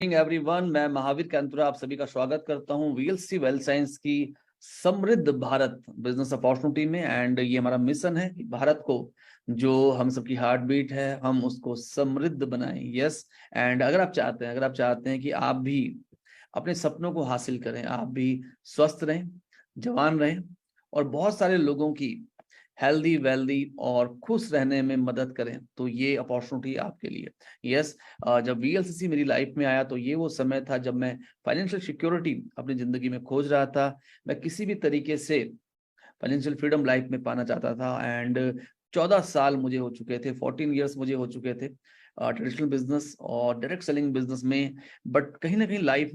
Everyone, मैं महावीर कांतुरा आप सभी का स्वागत करता हूं वीएलसी वेल्थ साइंस की समृद्ध भारत बिजनेस अपॉर्चुनिटी में। एंड ये हमारा मिशन है कि भारत को, जो हम सबकी हार्ट बीट है, हम उसको समृद्ध बनाएं। यस। एंड अगर आप चाहते हैं कि आप भी अपने सपनों को हासिल करें, आप भी स्वस्थ रहें, जवान रहें और बहुत सारे लोगों की हेल्दी वेल्दी और खुश रहने में मदद करें, तो ये अपॉर्चुनिटी आपके लिए। यस। जब वीएलसीसी मेरी लाइफ में आया तो ये वो समय था जब मैं फाइनेंशियल सिक्योरिटी अपनी जिंदगी में खोज रहा था। मैं किसी भी तरीके से फाइनेंशियल फ्रीडम लाइफ में पाना चाहता था। एंड 14 साल मुझे हो चुके थे, 14 ईयर्स मुझे हो चुके थे ट्रेडिशनल बिजनेस और डायरेक्ट सेलिंग बिजनेस में। बट कहीं ना कहीं लाइफ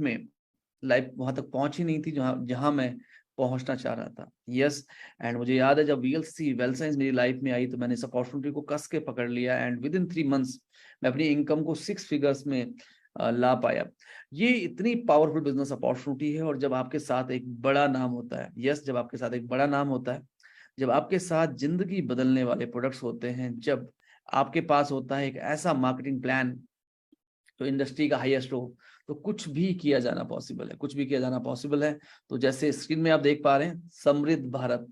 वहां तक पहुंच ही नहीं थी जहां जहां मैं पहुंचना चाह रहा था। यस। एंड मुझे याद है जब वीएलसी वेल्थ साइंस मेरी लाइफ में आई तो मैंने इस अपॉर्चुनिटी को कस के पकड़ लिया। एंड विद इन 3 मंथ्स मैं अपनी इनकम को 6 फिगर्स में ला पाया। ये इतनी पावरफुल बिजनेस अपॉर्चुनिटी है। और जब आपके साथ एक बड़ा नाम होता है, यस, जब आपके साथ एक बड़ा नाम होता है, जब आपके साथ जिंदगी बदलने वाले प्रोडक्ट्स होते हैं, जब आपके पास होता है एक ऐसा मार्केटिंग प्लान तो इंडस्ट्री का हाईएस्ट हो, तो कुछ भी किया जाना पॉसिबल है, कुछ भी किया जाना पॉसिबल है। तो जैसे स्क्रीन में आप देख पा रहे हैं, समृद्ध भारत।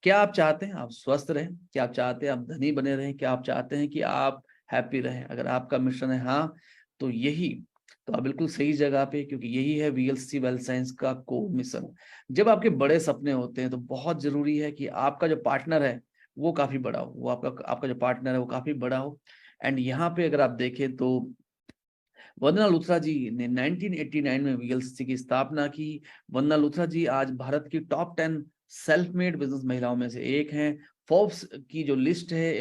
क्या आप चाहते हैं आप स्वस्थ रहें? क्या आप चाहते हैं आप धनी बने रहें? क्या आप चाहते हैं कि आप हैप्पी रहें? अगर आपका मिशन है हाँ, तो यही, तो आप बिल्कुल सही जगह पे, क्योंकि यही है वीएलसी वेल्थ साइंस का कोर मिशन। जब आपके बड़े सपने होते हैं तो बहुत जरूरी है कि आपका जो पार्टनर है वो काफी बड़ा हो, वो आपका आपका जो पार्टनर है वो काफी बड़ा हो। एंड यहाँ पे अगर आप देखें तो वंदना लुथरा जी ने 1989 में वीएलसीसी की स्थापना की। वंदना लुथरा जी आज भारत की टॉप 10 सेल्फ मेड बिजनेस महिलाओं में से एक हैं। फोर्ब्स की जो लिस्ट है,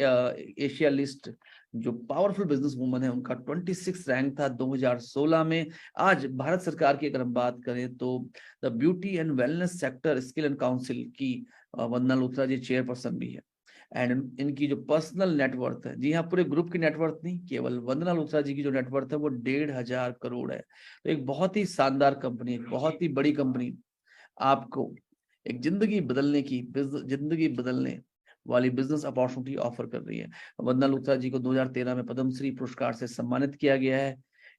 एशिया लिस्ट, जो पावरफुल बिजनेस वुमन है, उनका 26 रैंक था 2016 में। आज भारत सरकार की अगर हम बात करें तो the beauty and wellness sector skill and council की वंदना लुथरा जी चेयरपर्सन भी है। एंड इनकी जो पर्सनल नेटवर्थ है, जी हाँ, पूरे ग्रुप की नेटवर्थ नहीं, केवल वंदना लुथरा जी की जो नेटवर्थ है वो 1,500 करोड़ है। तो एक बहुत ही शानदार कंपनी, एक बहुत ही बड़ी कंपनी आपको एक जिंदगी बदलने वाली बिजनेस अपॉर्चुनिटी ऑफर कर रही है। वंदना लुथरा जी को 2013 में पद्मश्री पुरस्कार से सम्मानित किया गया है।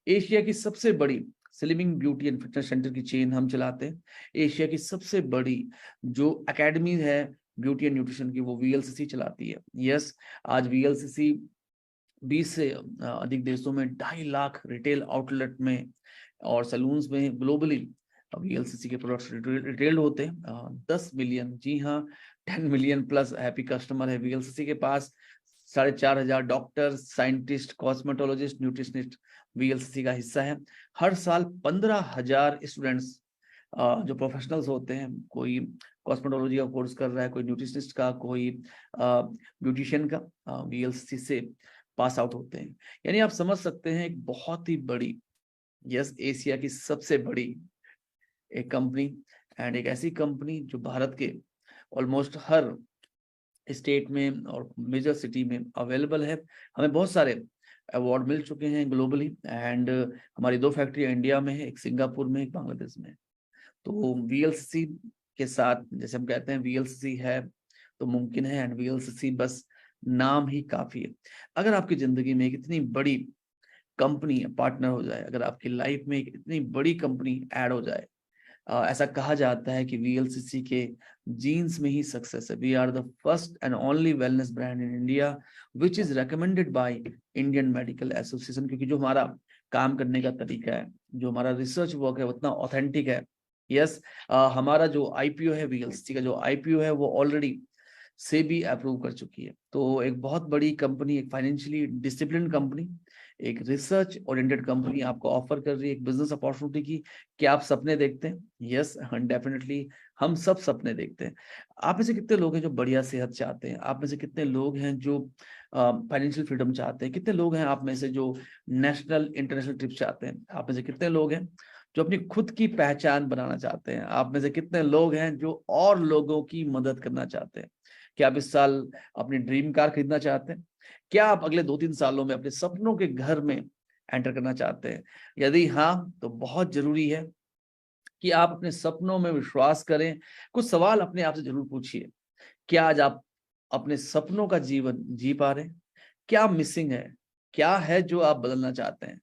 एशिया की सबसे बड़ी slimming beauty and fitness centre की चेन हम चलाते हैं। एशिया की सबसे बड़ी जो एकेडमी है ब्यूटी एंड न्यूट्रिशन की, वो वीएलसीसी चलाती है। यस। आज वीएलसीसी 20 से अधिक देशों में 2.5 लाख रिटेल आउटलेट में और सैलून्स में ग्लोबली वीएलसीसी के प्रोडक्ट्स रिटेल्ड होते हैं। 10 मिलियन, जी हाँ, 10 मिलियन प्लस हैप्पी कस्टमर है वीएलसीसी के पास। 4,500 doctor, scientist, cosmetologist, nutritionist VLCC का हिस्सा है। हर साल 15,000 स्टूडेंट्स जो प्रोफेशनल्स होते हैं, कोई कॉस्मेटोलॉजी का कोर्स कर रहा है, कोई न्यूट्रिशनिस्ट का, कोई ब्यूटिशियन का, वीएलसीसी से पास आउट होते हैं। यानी आप समझ सकते हैं एक बहुत ही बड़ी, यस, एशिया की सबसे बड़ी एक कंपनी। एंड एक ऐसी कंपनी जो भारत के ऑलमोस्ट हर स्टेट में और मेजर सिटी में अवेलेबल है। हमें बहुत सारे अवार्ड मिल चुके हैं ग्लोबली। एंड हमारी 2 फैक्ट्री इंडिया में है, एक सिंगापुर में, एक बांग्लादेश में है। तो वीएलसीसी के साथ, जैसे हम कहते हैं वीएलसीसी है तो मुमकिन है, एंड वीएलसीसी बस नाम ही काफी है। अगर आपकी जिंदगी में एक इतनी बड़ी कंपनी पार्टनर हो जाए, अगर आपकी लाइफ में एक इतनी बड़ी कंपनी ऐड हो जाए, ऐसा कहा जाता है कि वीएलसीसी के जीन्स में ही सक्सेस है। We are the first and only wellness brand in India which is recommended by Indian Medical Association, क्योंकि जो हमारा काम करने का तरीका है, जो हमारा रिसर्च वर्क है, उतना ऑथेंटिक है। यस। हमारा जो आईपीओ है, वीएलसीसी का जो आईपीओ है, वो ऑलरेडी से भी अप्रूव कर चुकी है। तो एक बहुत बड़ी कंपनी, एक फाइनेंशियली डिसिप्लिन कंपनी, एक रिसर्च ओरिएंटेड कंपनी आपको ऑफर कर रही है एक बिजनेस अपॉर्चुनिटी की। क्या आप सपने देखते हैं? यस, डेफिनेटली हम सब सपने देखते हैं। आप में से कितने लोग हैं जो बढ़िया सेहत चाहते हैं? आप में से कितने लोग हैं जो फाइनेंशियल फ्रीडम चाहते हैं? कितने लोग हैं आप में से जो नेशनल इंटरनेशनल ट्रिप चाहते हैं? आप में से कितने लोग हैं जो अपनी खुद की पहचान बनाना चाहते हैं? आप में से कितने लोग हैं जो और लोगों की मदद करना चाहते हैं? क्या आप इस साल अपनी ड्रीम कार खरीदना चाहते हैं? क्या आप अगले 2-3 सालों में अपने सपनों के घर में एंटर करना चाहते हैं? यदि हाँ, तो बहुत जरूरी है कि आप अपने सपनों में विश्वास करें। कुछ सवाल अपने आप से जरूर पूछिए। क्या आज आप अपने सपनों का जीवन जी पा रहे हैं? क्या मिसिंग है? क्या है जो आप बदलना चाहते हैं?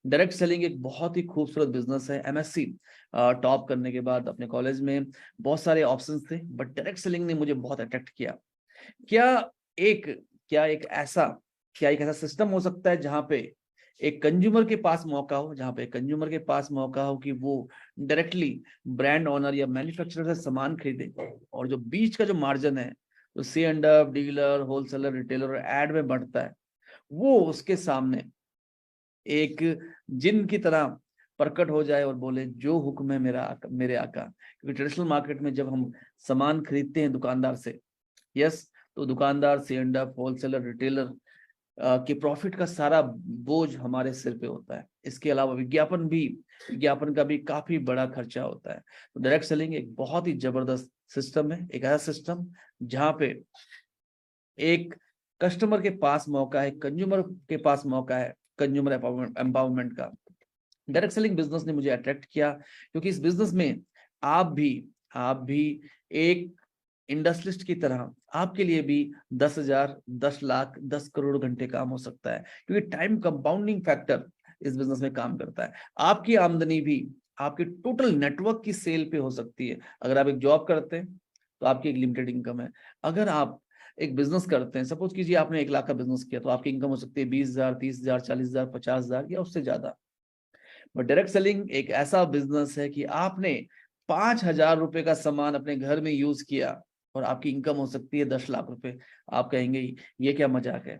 डायरेक्ट सेलिंग एक बहुत ही खूबसूरत बिजनेस है। एमएससी टॉप करने के बाद अपने कॉलेज में बहुत सारे ऑप्शंस थे, बट डायरेक्ट सेलिंग ने मुझे बहुत अट्रैक्ट किया। क्या एक क्या एक ऐसा क्या एक ऐसा सिस्टम हो सकता है जहां पे एक कंज्यूमर के पास मौका हो, जहां पे कंज्यूमर के पास मौका हो कि वो डायरेक्टली ब्रांड ओनर या मैन्युफैक्चरर से सामान खरीदे, और जो बीच का जो मार्जिन है, जो C and F, dealer, wholesaler, retailer, ad में बढ़ता है, वो उसके सामने एक जिन की तरह प्रकट हो जाए और बोले जो हुक्म है मेरा आका, मेरे आका। क्योंकि ट्रेडिशनल मार्केट में जब हम सामान खरीदते हैं दुकानदार से, यस, तो दुकानदार, सी एंड एफ, होलसेलर, रिटेलर के प्रॉफिट का सारा बोझ हमारे सिर पे होता है। इसके अलावा विज्ञापन का भी काफी बड़ा खर्चा होता है। तो डायरेक्ट सेलिंग एक बहुत ही जबरदस्त सिस्टम है, एक ऐसा सिस्टम जहां पे एक कस्टमर के पास मौका है, कंज्यूमर के पास मौका है, कंज्यूमर एम्पावरमेंट का। डायरेक्ट सेलिंग बिजनेस ने मुझे अट्रैक्ट किया क्योंकि इस बिजनेस में आप भी एक इंडस्ट्रिस्ट की तरह, आपके लिए भी 10,000, 10 लाख, 10 करोड़ घंटे काम हो सकता है, क्योंकि टाइम कंपाउंडिंग फैक्टर इस बिजनेस में काम करता है। आपकी आमदनी भी आपके टोटल नेटवर्क की सेल पे हो सकती है। अगर आप एक जॉब करते हैं तो आपकी एक लिमिटेड इनकम है। अगर आप एक बिजनेस करते हैं, सपोज कीजिए आपने 1 लाख का बिजनेस किया, तो आपकी इनकम हो सकती है 20,000, 30,000, 40,000, 50,000 या उससे ज्यादा। बट डायरेक्ट सेलिंग एक ऐसा बिजनेस है कि आपने 5,000 रुपए का सामान अपने घर में यूज किया और आपकी इनकम हो सकती है 10 लाख रुपए। आप कहेंगे ये क्या मजाक है?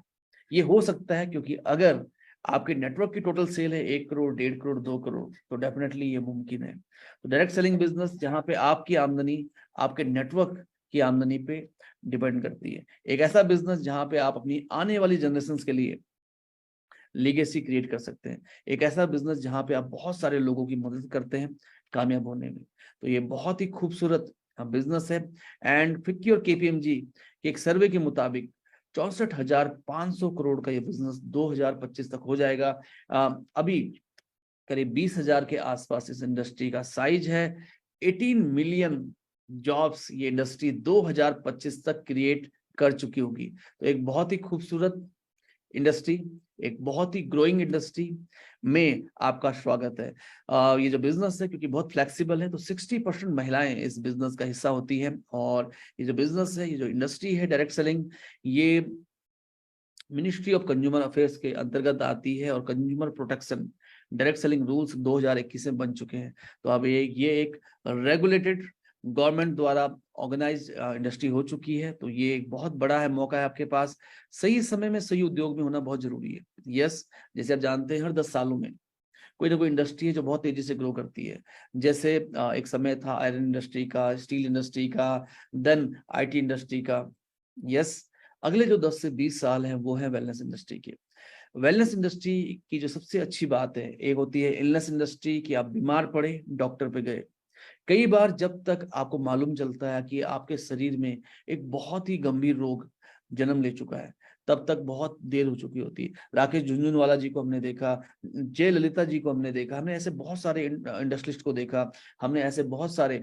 ये हो सकता है क्योंकि अगर आपके नेटवर्क की टोटल सेल है 1 करोड़, 1.5 करोड़, 2 करोड़, तो डेफिनेटली ये मुमकिन है। तो डायरेक्ट सेलिंग बिजनेस जहां पे आपकी आमदनी आपके नेटवर्क की आमदनी पे डिपेंड करती है। एक ऐसा बिजनेस जहां पे आप अपनी आने वाली जनरेशन के लिए लीगेसी क्रिएट कर सकते हैं। एक ऐसा बिजनेस जहां पे आप बहुत सारे लोगों की मदद करते हैं कामयाब होने में। तो ये बहुत ही खूबसूरत बिजनेस है। एंड फिक्की और केपीएमजी के एक सर्वे के मुताबिक 64,500 करोड़ का ये बिजनेस 2025 तक हो जाएगा। अभी करीब 20,000 के आसपास इस इंडस्ट्री का साइज है। 18 मिलियन जॉब्स ये इंडस्ट्री 2025 तक क्रिएट कर चुकी होगी। तो एक बहुत ही खूबसूरत इंडस्ट्री, एक बहुत ही ग्रोइंग इंडस्ट्री में आपका स्वागत है। ये जो बिजनेस है क्योंकि बहुत फ्लेक्सिबल है, तो 60% महिलाएं इस बिजनेस का हिस्सा होती हैं। और ये जो बिजनेस है, ये जो इंडस्ट्री है डायरेक्ट सेलिंग, ये मिनिस्ट्री ऑफ कंज्यूमर अफेयर्स के अंतर्गत आती है, और consumer protection direct selling rules 2021 में बन चुके हैं। तो अब ये एक रेगुलेटेड गवर्नमेंट द्वारा ऑर्गेनाइज इंडस्ट्री हो चुकी है। तो ये एक बहुत बड़ा है मौका है आपके पास। सही समय में सही उद्योग में होना बहुत जरूरी है। यस, जैसे आप जानते हैं हर 10 सालों में कोई ना कोई इंडस्ट्री है जो बहुत तेजी से ग्रो करती है। जैसे एक समय था आयरन इंडस्ट्री का, स्टील इंडस्ट्री का, देन आईटी इंडस्ट्री का। यस, अगले जो 10 से 20 साल हैं वो है वेलनेस इंडस्ट्री के। वेलनेस इंडस्ट्री की जो सबसे अच्छी बात है, एक होती है इलनेस इंडस्ट्री, कि आप बीमार पड़े डॉक्टर पे गए। कई बार जब तक आपको मालूम चलता है कि आपके शरीर में एक बहुत ही गंभीर रोग जन्म ले चुका है, तब तक बहुत देर हो चुकी होती है। राकेश झुनझुनवाला जी को हमने देखा, जय ललिता जी को हमने देखा, हमने ऐसे बहुत सारे इंडस्ट्रिस्ट को देखा, हमने ऐसे बहुत सारे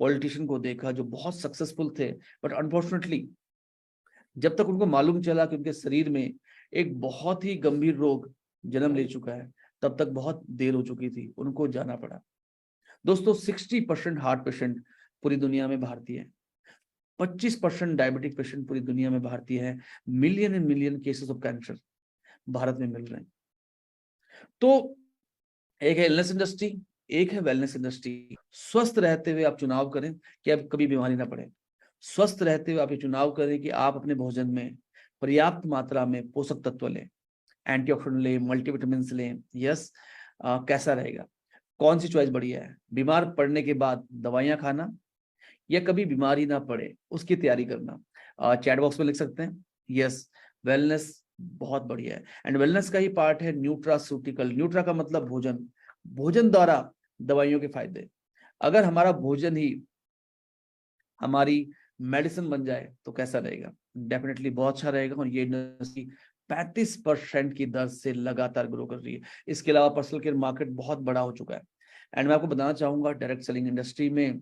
पॉलिटिशियन को देखा जो बहुत सक्सेसफुल थे, बट अनफॉर्चुनेटली जब तक उनको मालूम चला कि उनके शरीर में एक बहुत ही गंभीर रोग जन्म ले चुका है, तब तक बहुत देर हो चुकी थी, उनको जाना पड़ा। दोस्तों 60% हार्ट पेशेंट पूरी दुनिया में भारतीय है, 25% डायबिटिक पेशेंट पूरी दुनिया में भारतीय है, million and million cases of cancer Bharat में मिल रहे हैं। तो एक है इलनेस इंडस्ट्री, एक है वेलनेस इंडस्ट्री। स्वस्थ रहते हुए आप चुनाव करें कि आप कभी बीमारी ना पड़े। स्वस्थ रहते हुए आप ये चुनाव करें कि आप अपने भोजन में पर्याप्त मात्रा में पोषक तत्व लें, एंटीऑक्सीडेंट लें, मल्टीविटामिन लें। यस, कैसा रहेगा? कौन सी चॉइस बढ़िया है? बीमार पड़ने के बाद दवाइयां खाना, या कभी बीमारी ना पड़े उसकी तैयारी करना? चैट बॉक्स में लिख सकते हैं। यस, वेलनेस बहुत बढ़िया है। एंड वेलनेस का ही पार्ट है न्यूट्रास्यूटिकल। न्यूट्रा का मतलब भोजन, भोजन द्वारा दवाइयों के फायदे। अगर हमारा भोजन ही हमारी मेडिसिन बन जाए तो कैसा रहेगा? डेफिनेटली बहुत अच्छा रहेगा। और ये इंडस्ट्री 35% की दर से लगातार ग्रो कर रही है। इसके अलावा पर्सनल केयर मार्केट बहुत बड़ा हो चुका है। एंड मैं आपको बताना चाहूंगा डायरेक्ट सेलिंग इंडस्ट्री में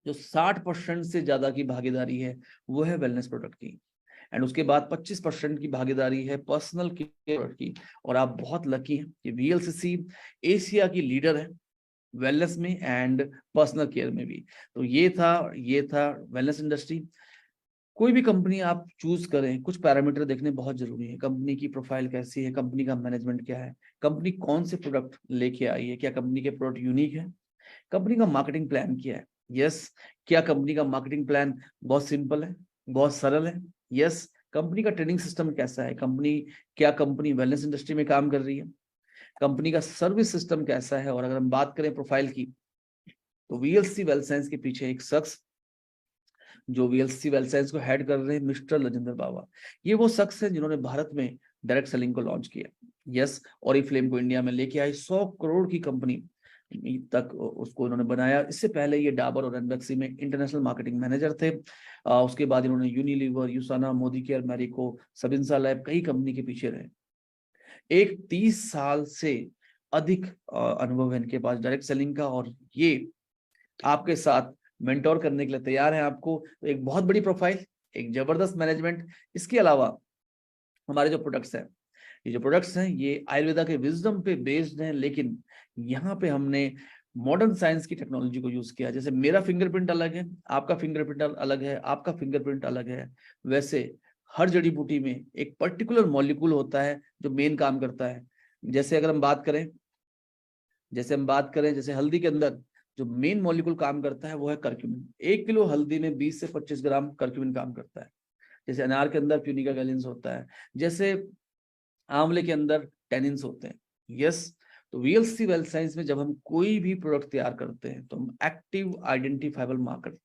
जो 60% से ज्यादा की भागीदारी है वो है वेलनेस प्रोडक्ट की। एंड उसके बाद 25% की भागीदारी है पर्सनल केयर की। और आप बहुत लकी हैं कि वीएलसीसी एशिया की लीडर है वेलनेस में एंड पर्सनल केयर में भी। तो ये था वेलनेस इंडस्ट्री। कोई भी कंपनी आप चूज करें, कुछ पैरामीटर देखने बहुत जरूरी है। कंपनी की प्रोफाइल कैसी है, कंपनी का मैनेजमेंट क्या है, कंपनी कौन से प्रोडक्ट लेके आई है, क्या कंपनी के प्रोडक्ट यूनिक है, कंपनी का मार्केटिंग प्लान क्या है। यस, क्या कंपनी का मार्केटिंग प्लान बहुत सिंपल है, बहुत सरल है। यस, कंपनी का ट्रेनिंग सिस्टम कैसा है, क्या कंपनी वेलनेस इंडस्ट्री में काम कर रही है, कंपनी का सर्विस सिस्टम कैसा है। और अगर हम बात करें प्रोफाइल की, तो वीएलसी वेल्थ साइंस के पीछे एक शख्स जो वीएलसी वेल्थ साइंस को हेड कर रहे हैं, मिस्टर राजेंद्र बाबा। ये वो शख्स हैं जिन्होंने भारत में डायरेक्ट सेलिंग को लॉन्च किया। यस, ऑरिफ्लेम को इंडिया में लेके आई, 100 करोड़ की कंपनी तक उसको इन्होंने बनाया। इससे पहले ये डाबर और एनबेक्सी में इंटरनेशनल मार्केटिंग मैनेजर थे। उसके बाद इन्होंने Unilever, यूसाना, Modi care, Marico, सबिंसा lab, कई कंपनी के पीछे रहे। एक 30 साल से अधिक अनुभव है इनके पास डायरेक्ट सेलिंग का, और ये आपके साथ मेंटोर करने के लिए तैयार है आपको। तो एक बहुत बड़ी प्रोफाइल, एक जबरदस्त मैनेजमेंट। इसके अलावा हमारे जो प्रोडक्ट्स हैं, ये जो प्रोडक्ट्स हैं ये आयुर्वेदा के विजडम पे बेस्ड हैं, लेकिन यहाँ पे हमने मॉडर्न साइंस की टेक्नोलॉजी को यूज किया। जैसे मेरा फिंगरप्रिंट अलग है, आपका फिंगरप्रिंट अलग है, आपका फिंगरप्रिंट अलग है, वैसे हर जड़ी बूटी में एक पर्टिकुलर मॉलिक्यूल होता है जो मेन काम करता है। जैसे अगर हम बात करें, जैसे हल्दी के अंदर जो मेन मॉलिक्यूल काम करता है वो है करक्यूमिन। 1 किलो हल्दी में 20 से 25 ग्राम करक्यूमिन काम करता है। जैसे अनार के अंदर प्यूनिका गैलिन्स होता है, जैसे आंवले के अंदर टेनिन्स होते हैं। यस, तो वीएलसी वेल्थ साइंस में जब हम कोई भी प्रोडक्ट तैयार करते हैं तो हम एक्टिव आइडेंटिफाइबल मार्कर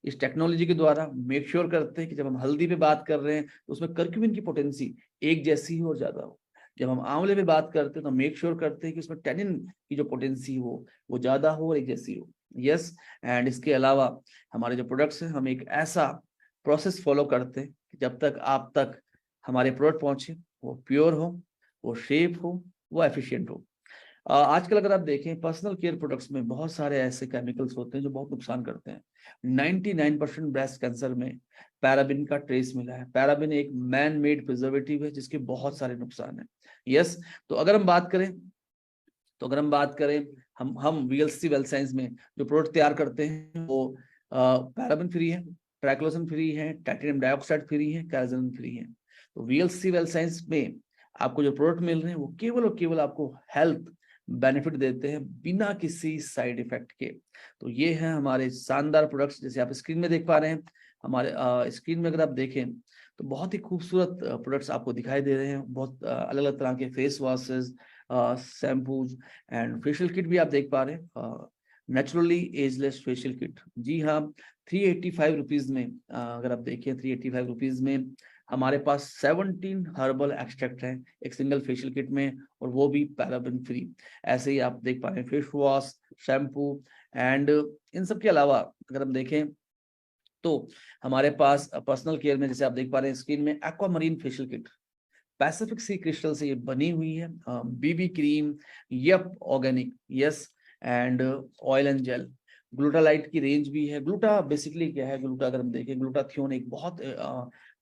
इस टेक्नोलॉजी के द्वारा मेक श्योर करते हैं कि जब हम हल्दी पे बात कर रहे हैं तो उसमें करक्यूमिन की पोटेंसी एक जैसी हो और ज्यादा हो। जब हम आंवले पे बात करते हैं तो मेक श्योर करते हैं कि उसमें टेनिन की जो पोटेंसी हो वो ज्यादा हो और एक जैसी हो। यस, एंड इसके अलावा हमारे जो प्रोडक्ट्स हैं, हम एक ऐसा प्रोसेस फॉलो करते हैं कि जब तक आप तक हमारे प्रोडक्ट पहुंचे वो प्योर हो, वो सेफ हो, वो एफिशिएंट हो। आजकल अगर आप देखें पर्सनल केयर प्रोडक्ट्स में बहुत सारे ऐसे केमिकल्स होते हैं जो बहुत नुकसान करते हैं। 99% ब्रेस्ट कैंसर में पैराबिन का ट्रेस मिला है। पैराबिन एक मैन मेड प्रिजर्वेटिव है जिसके बहुत सारे नुकसान हैं। यस, तो अगर हम बात करें हम वीएलसी वेल्थ साइंस में जो प्रोडक्ट तैयार करते हैं वो पैराबिन फ्री है, ट्राइक्लोसन फ्री है, टाइटेनियम डाइऑक्साइड फ्री है, कैराजिन फ्री है। तो वीएलसी वेल्थ साइंस में आपको जो प्रोडक्ट मिल रहे हैं वो केवल और केवल आपको हेल्थ बेनिफिट देते हैं बिना किसी साइड इफेक्ट के। तो ये है हमारे शानदार प्रोडक्ट्स, जैसे आप स्क्रीन में देख पा रहे हैं। हमारे स्क्रीन में अगर आप देखें तो बहुत ही खूबसूरत प्रोडक्ट्स आपको दिखाई दे रहे हैं। बहुत अलग अलग तरह के face washes, shampoos and facial kit भी आप देख पा रहे हैं। नेचुरली एजलेस फेशियल किट, जी हाँ, 385 रुपीज में अगर आप देखें 385 रुपीज में हमारे पास 17 हर्बल एक्सट्रैक्ट हैं एक सिंगल फेशियल किट में, और वो भी पैराबिन फ्री। ऐसे ही आप देख पा रहे हैं face wash, shampoo and in सब के अलावा अगर हम देखें तो हमारे पास पर्सनल केयर में जैसे आप देख पा रहे हैं स्क्रीन में aquamarine facial kit Pacific Sea crystal से ये बनी हुई है। BB cream, yup organic, yes, and oil and gel. Glutalite की रेंज भी है। ग्लूटा बेसिकली क्या है, ग्लूटा अगर हम देखें, ग्लूटाथियोन एक बहुत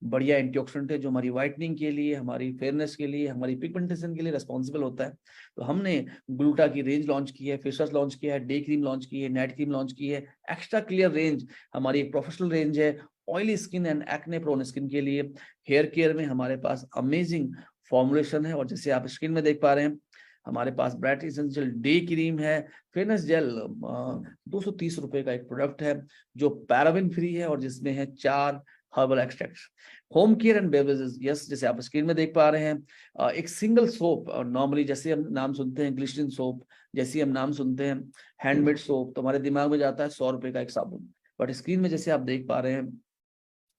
बढ़िया एंटीऑक्सीडेंट है जो हमारी व्हाइटनिंग के लिए, हमारी फेयरनेस के लिए, हमारी पिगमेंटेशन के लिए रिस्पॉन्सिबल होता है। तो हमने ग्लूटा की रेंज लॉन्च की है, फेस वॉश लॉन्च किया है, डे क्रीम लॉन्च की है, नाइट क्रीम लॉन्च की है। एक्स्ट्रा क्लियर रेंज हमारी एक प्रोफेशनल रेंज है oily skin and acne prone skin के लिए। हेयर केयर में हमारे पास अमेजिंग फॉर्मुलेशन है, और जैसे आप स्क्रीन में देख पा रहे हैं हमारे पास ब्राइट एसेंशियल डे क्रीम है, फेयरनेस जेल 230 रुपए का एक प्रोडक्ट है जो पैराबिन फ्री है और जिसमें है 4 herbal extracts. Home care and beverages, yes, जैसे आप स्क्रीन में देख पा रहे हैं एक सिंगल सोप, नॉर्मली जैसे हम नाम सुनते हैं ग्लिसरीन सोप, जैसे हम नाम सुनते हैं हैंडमेड सोप, तो हमारे दिमाग में जाता है 100 रुपए का एक साबुन। बट स्क्रीन में जैसे आप देख पा रहे हैं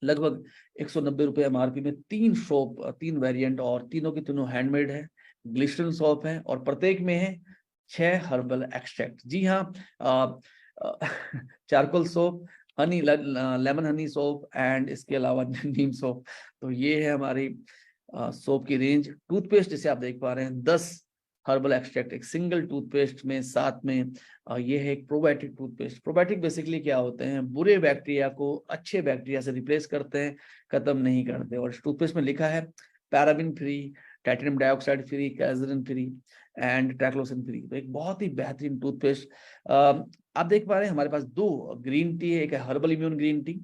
लगभग 190 रुपए एमआरपी में 3 सोप, 3 वेरिएंट, और तीनों की तीनों हैंडमेड है, ग्लिसरीन सोप है, और प्रत्येक में है 6 हर्बल एक्सट्रैक्ट। जी हाँ, charcoal soap, honey, lemon honey soap and इसके अलावा नीम सोप। तो ये है हमारी सोप की रेंज। टूथपेस्ट जैसे आप देख पा रहे हैं 10 हर्बल एक्सट्रैक्ट, एक सिंगल टूथपेस्ट में साथ में ये है एक प्रोबायोटिक टूथपेस्ट। प्रोबायोटिक बेसिकली क्या होते हैं, बुरे बैक्टीरिया को अच्छे बैक्टीरिया से रिप्लेस करते हैं, खत्म नहीं करते। और इस टूथपेस्ट में लिखा है paraben free, titanium dioxide free, carrageenan free and triclosan free. तो एक बहुत ही बेहतरीन टूथपेस्ट। आप देख पा रहे हैं हमारे पास दो ग्रीन टी है, एक है हर्बल इम्यून ग्रीन टी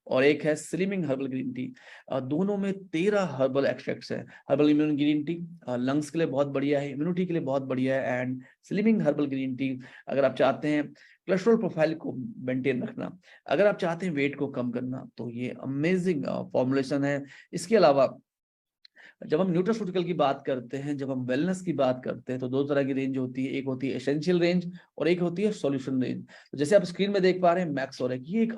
और एक है स्लिमिंग हर्बल ग्रीन टी। दोनों में 13 हर्बल एक्सट्रैक्ट्स है। Herbal immune green tea lungs के लिए बहुत बढ़िया है, इम्यूनिटी के लिए बहुत बढ़िया है। And slimming herbal green tea अगर आप चाहते हैं कोलेस्ट्रॉल प्रोफाइल को मेंटेन रखना, अगर आप चाहते हैं वेट को कम करना, तो ये अमेजिंग फॉर्मुलेशन है। इसके अलावा जब हम न्यूट्रास्यूटिकल की बात करते हैं, जब हम वेलनेस की बात करते हैं, तो दो तरह की रेंज होती है, एक होती है एसेंशियल रेंज और एक होती है सॉल्यूशन रेंज। तो जैसे आप स्क्रीन में देख पा रहे हैं मैक्सोरेक, ये एक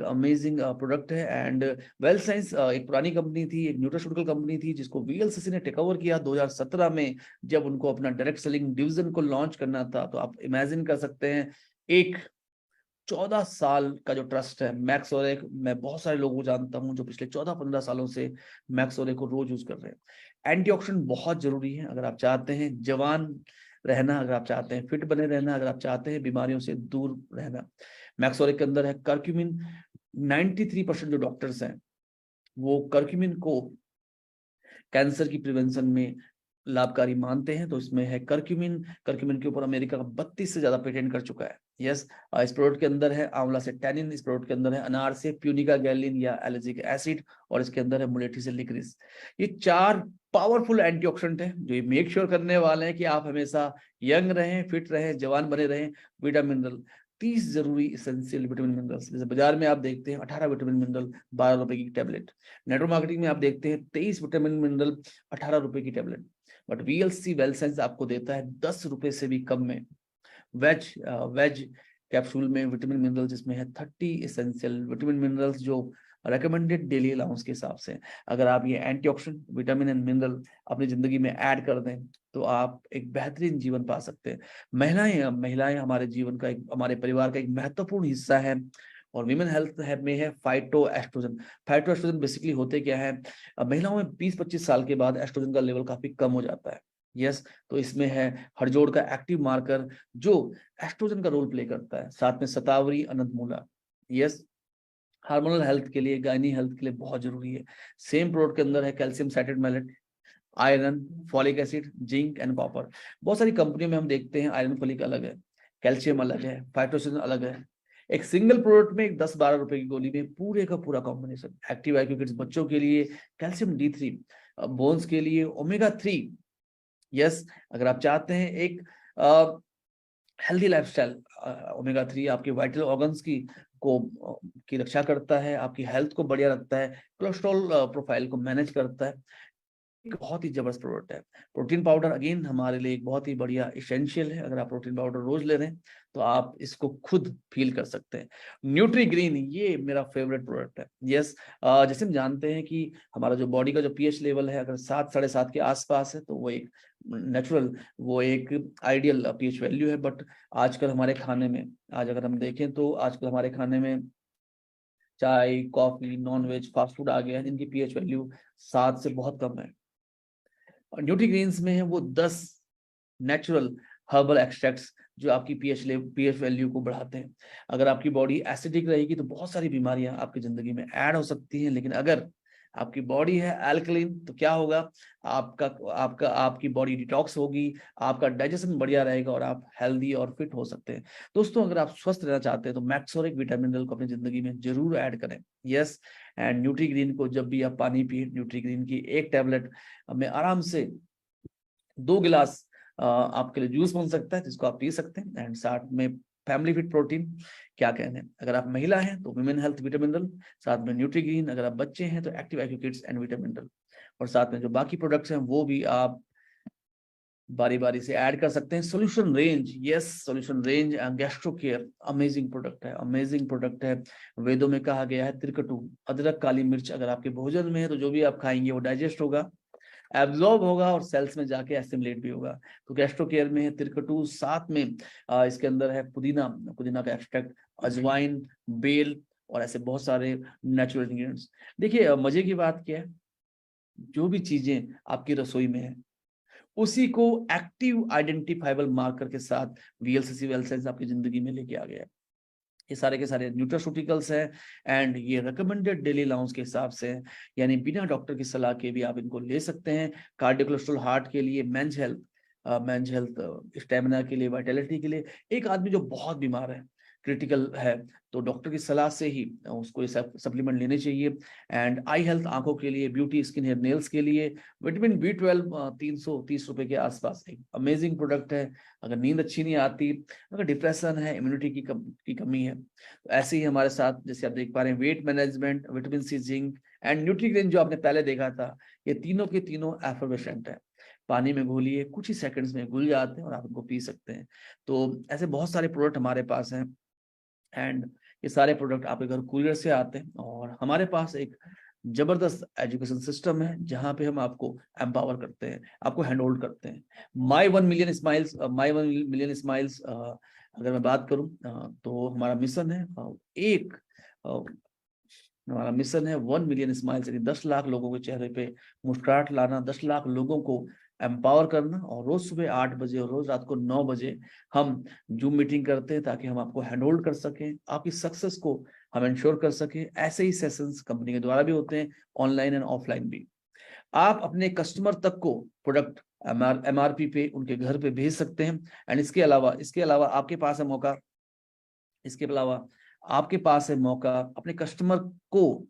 अमेजिंग प्रोडक्ट है। एंड वेल साइंस एक पुरानी कंपनी थी, एक न्यूट्रास्यूटिकल कंपनी थी जिसको वीएलसीसी ने टेक ओवर किया 2017 में, जब उनको अपना डायरेक्ट सेलिंग डिवीजन को लॉन्च करना था। तो आप इमेजिन कर सकते हैं एक 14 साल का जो ट्रस्ट है मैक्सोरेक, मैं बहुत सारे लोगों को जानता हूं जो पिछले 14-15 सालों से मैक्सोरेक को रोज यूज कर रहे हैं। एंटीऑक्सीडेंट बहुत जरूरी है अगर आप चाहते हैं जवान रहना, अगर आप चाहते हैं फिट बने रहना, अगर आप चाहते हैं बीमारियों से दूर रहना। मैक्सोरेक के अंदर है कर्क्यूमिन। 93% जो डॉक्टर्स हैं वो कर्क्यूमिन को कैंसर की प्रिवेंशन में लाभकारी मानते हैं। तो इसमें है कर्क्यूमिन। कर्क्यूमिन के ऊपर अमेरिका का 32 से ज्यादा पेटेंट कर चुका है। यस, इस प्रोडक्ट के अंदर है आंवला से टैनिन, इस प्रोडक्ट के अंदर है अनार से प्यूनिका गैलिन या एलिजिक एसिड, और इसके अंदर है मुलेठी से लिक्रिस। ये 4 पावरफुल एंटीऑक्सीडेंट है जो ये मेक श्योर करने वाले हैं कि आप हमेशा यंग रहें, फिट रहें, जवान बने रहें। विटामिन मिनरल, 30 जरूरी इसेंशियल विटामिन मिनरल्स, जैसे बाजार में आप देखते हैं 18 विटामिन मिनरल 12 रुपए की टैबलेट, नेटवर्क मार्केटिंग में आप देखते हैं 23 विटामिन मिनरल 18 रुपए की tablet, but VLC well science आपको देता है 10 रुपए से भी कम में वेज कैप्सूल में विटामिन मिनरल, जिसमें है 30 एसेंशियल विटामिन मिनरल्स जो रेकमेंडेड डेली अलाउंस के हिसाब से। अगर आप ये एंटीऑक्सीडेंट, विटामिन एंड मिनरल अपनी जिंदगी में ऐड कर दें तो आप एक बेहतरीन जीवन पा सकते हैं। महिलाएं हमारे जीवन का हमारे परिवार का एक महत्वपूर्ण हिस्सा है। और विमेन हेल्थ में है phytoestrogen. Phytoestrogen basically होते क्या है, महिलाओं में 20-25 साल के बाद एस्ट्रोजन का लेवल काफी कम हो जाता है। यस, तो इसमें है हड़जोड़ का एक्टिव मार्कर जो एस्ट्रोजन का रोल प्ले करता है, साथ में शतावरी अनंतमूला। यस, हार्मोनल हेल्थ के लिए, गायनी हेल्थ के लिए बहुत जरूरी है। सेम प्रोडक्ट के अंदर है calcium citrate malate, iron, folic acid, zinc and copper. बहुत सारी कंपनियों में हम देखते हैं आयरन फॉलिक अलग है, कैल्शियम अलग है, फाइटोसिन अलग है। एक सिंगल प्रोडक्ट में 10-12 रुपए की गोली में पूरे का पूरा कॉम्बिनेशन। एक्टिव आईक्यू किड्स बच्चों के लिए कैल्शियम D3, बोन्स के लिए ओमेगा 3। यस, अगर आप चाहते हैं एक हेल्दी लाइफस्टाइल, ओमेगा 3 आपके वाइटल ऑर्गन्स की रक्षा करता है, आपकी हेल्थ को बढ़िया रखता है, कोलेस्ट्रॉल प्रोफाइल को मैनेज करता है। एक बहुत ही जबरदस्त प्रोडक्ट है। प्रोटीन पाउडर अगेन हमारे लिए एक बहुत ही बढ़िया इसेंशियल है। अगर आप प्रोटीन पाउडर रोज ले रहे हैं तो आप इसको खुद फील कर सकते हैं। न्यूट्री ग्रीन, ये मेरा फेवरेट प्रोडक्ट है। यस, जैसे हम जानते हैं कि हमारा जो बॉडी का जो पीएच लेवल है अगर 7-7.5 के आसपास है तो वो एक नेचुरल, वो एक आइडियल पीएच वैल्यू है। बट आजकल हमारे खाने में, आज अगर हम देखें तो आजकल हमारे खाने में चाय, coffee, non veg, fast food आ गया है जिनकी पीएच वैल्यू 7 से बहुत कम है। और न्यूट्रीग्रीन्स में है वो 10 नेचुरल हर्बल एक्सट्रैक्ट्स जो आपकी पीएच वैल्यू को बढ़ाते हैं। अगर आपकी बॉडी एसिडिक रहेगी तो बहुत सारी बीमारियां आपकी जिंदगी में ऐड हो सकती हैं, लेकिन अगर आपकी बॉडी है अल्कलीन तो क्या होगा, आपकी बॉडी डिटॉक्स होगी, आपका डाइजेशन बढ़िया रहेगा और आप हेल्दी और फिट हो सकते हैं। दोस्तों, अगर आप स्वस्थ रहना चाहते हैं तो मैक्सोरिक विटामिन मिनरल को अपनी जिंदगी में जरूर ऐड करें। यस, एंड न्यूट्रीग्रीन को जब भी आप पानी पिए, न्यूट्रीग्रीन की एक टैबलेट में आराम से 2 गिलास आपके लिए जूस बन सकता है जिसको आप पी सकते हैं। एंड साथ में फैमिली फिट प्रोटीन, क्या कहने हैं, अगर आप महिला हैं तो विमेन हेल्थ विटामिन मिनरल, साथ में न्यूट्रीग्रीन, अगर आप बच्चे हैं तो active IQ kids and vitamin mineral, और साथ में जो बाकी प्रोडक्ट्स हैं वो भी आप बारी बारी से ऐड कर सकते हैं। Solution range, yes, solution range gastro care amazing product है, अमेजिंग प्रोडक्ट है। वेदों में कहा गया है त्रिकटु, अदरक, काली मिर्च अगर आपके भोजन में है तो जो भी आप खाएंगे वो डाइजेस्ट होगा, एब्जॉर्ब होगा और सेल्स में जाके एसिमिलेट भी होगा। तो गैस्ट्रो केयर में है त्रिकटु, साथ में इसके अंदर है पुदीना का एक्सट्रैक्ट, अजवाइन, बेल और ऐसे बहुत सारे नेचुरल इंग्रेडिएंट्स। देखिए, मजे की बात क्या है, जो भी चीजें आपकी रसोई में है उसी को एक्टिव आइडेंटिफाइबल मार्कर के साथ वीएलसीसी वेल्थ साइंस आपकी जिंदगी में लेके आ गया है। ये सारे के सारे न्यूट्रास्यूटिकल्स हैं एंड ये रिकमेंडेड डेली अलाउंस के हिसाब से हैं, यानी बिना डॉक्टर की सलाह के भी आप इनको ले सकते हैं। कार्डियो कोलेस्ट्रॉल, हार्ट के लिए, मेंस हेल्थ, स्टेमिना के लिए, वाइटलिटी के लिए। एक आदमी जो बहुत बीमार है, क्रिटिकल है, तो डॉक्टर की सलाह से ही उसको ये सप्लीमेंट लेने चाहिए। एंड आई हेल्थ, आंखों के लिए, ब्यूटी, स्किन, हेयर, नेल्स के लिए विटामिन B12 330 रुपए के आसपास एक अमेजिंग प्रोडक्ट है। अगर नींद अच्छी नहीं आती, अगर डिप्रेशन है, इम्यूनिटी की कमी है, तो ऐसे ही हमारे साथ जैसे आप देख पा रहे हैं weight management, vitamin C, zinc and Nutrigrain जो आपने पहले देखा था, ये तीनों के तीनों एफर्वेसेंट है। पानी में घोलिए, कुछ ही सेकंड्स में घुल जाते हैं और आप इनको पी सकते हैं। तो ऐसे बहुत सारे प्रोडक्ट हमारे पास हैं एंड ये सारे प्रोडक्ट आपके घर कुरियर से आते हैं। और हमारे पास एक जबरदस्त एजुकेशन सिस्टम है जहां पे हम आपको एम्पावर करते हैं, आपको हैंड होल्ड करते हैं। माई 1 मिलियन स्माइल्स अगर मैं बात करूं तो हमारा मिशन है हमारा मिशन है 1 मिलियन स्माइल्स, यानी 10 लाख लोगों के चेहरे पे मुस्कुराहट लाना, 10 लाख लोगों को एम्पावर करना। और रोज सुबह 8 बजे और रोज रात को 9 बजे हम जूम मीटिंग करते हैं ताकि हम आपको हैंड होल्ड कर सकें, आपकी सक्सेस को हम इंश्योर कर सकें। ऐसे ही सेशंस कंपनी के द्वारा भी होते हैं, ऑनलाइन एंड ऑफलाइन भी। आप अपने कस्टमर तक को प्रोडक्ट MRP पे उनके घर पे भेज सकते हैं। एंड इसके अलावा आपके पास है मौका, इसके अलावा आपके पास है मौका अपने कस्टमर को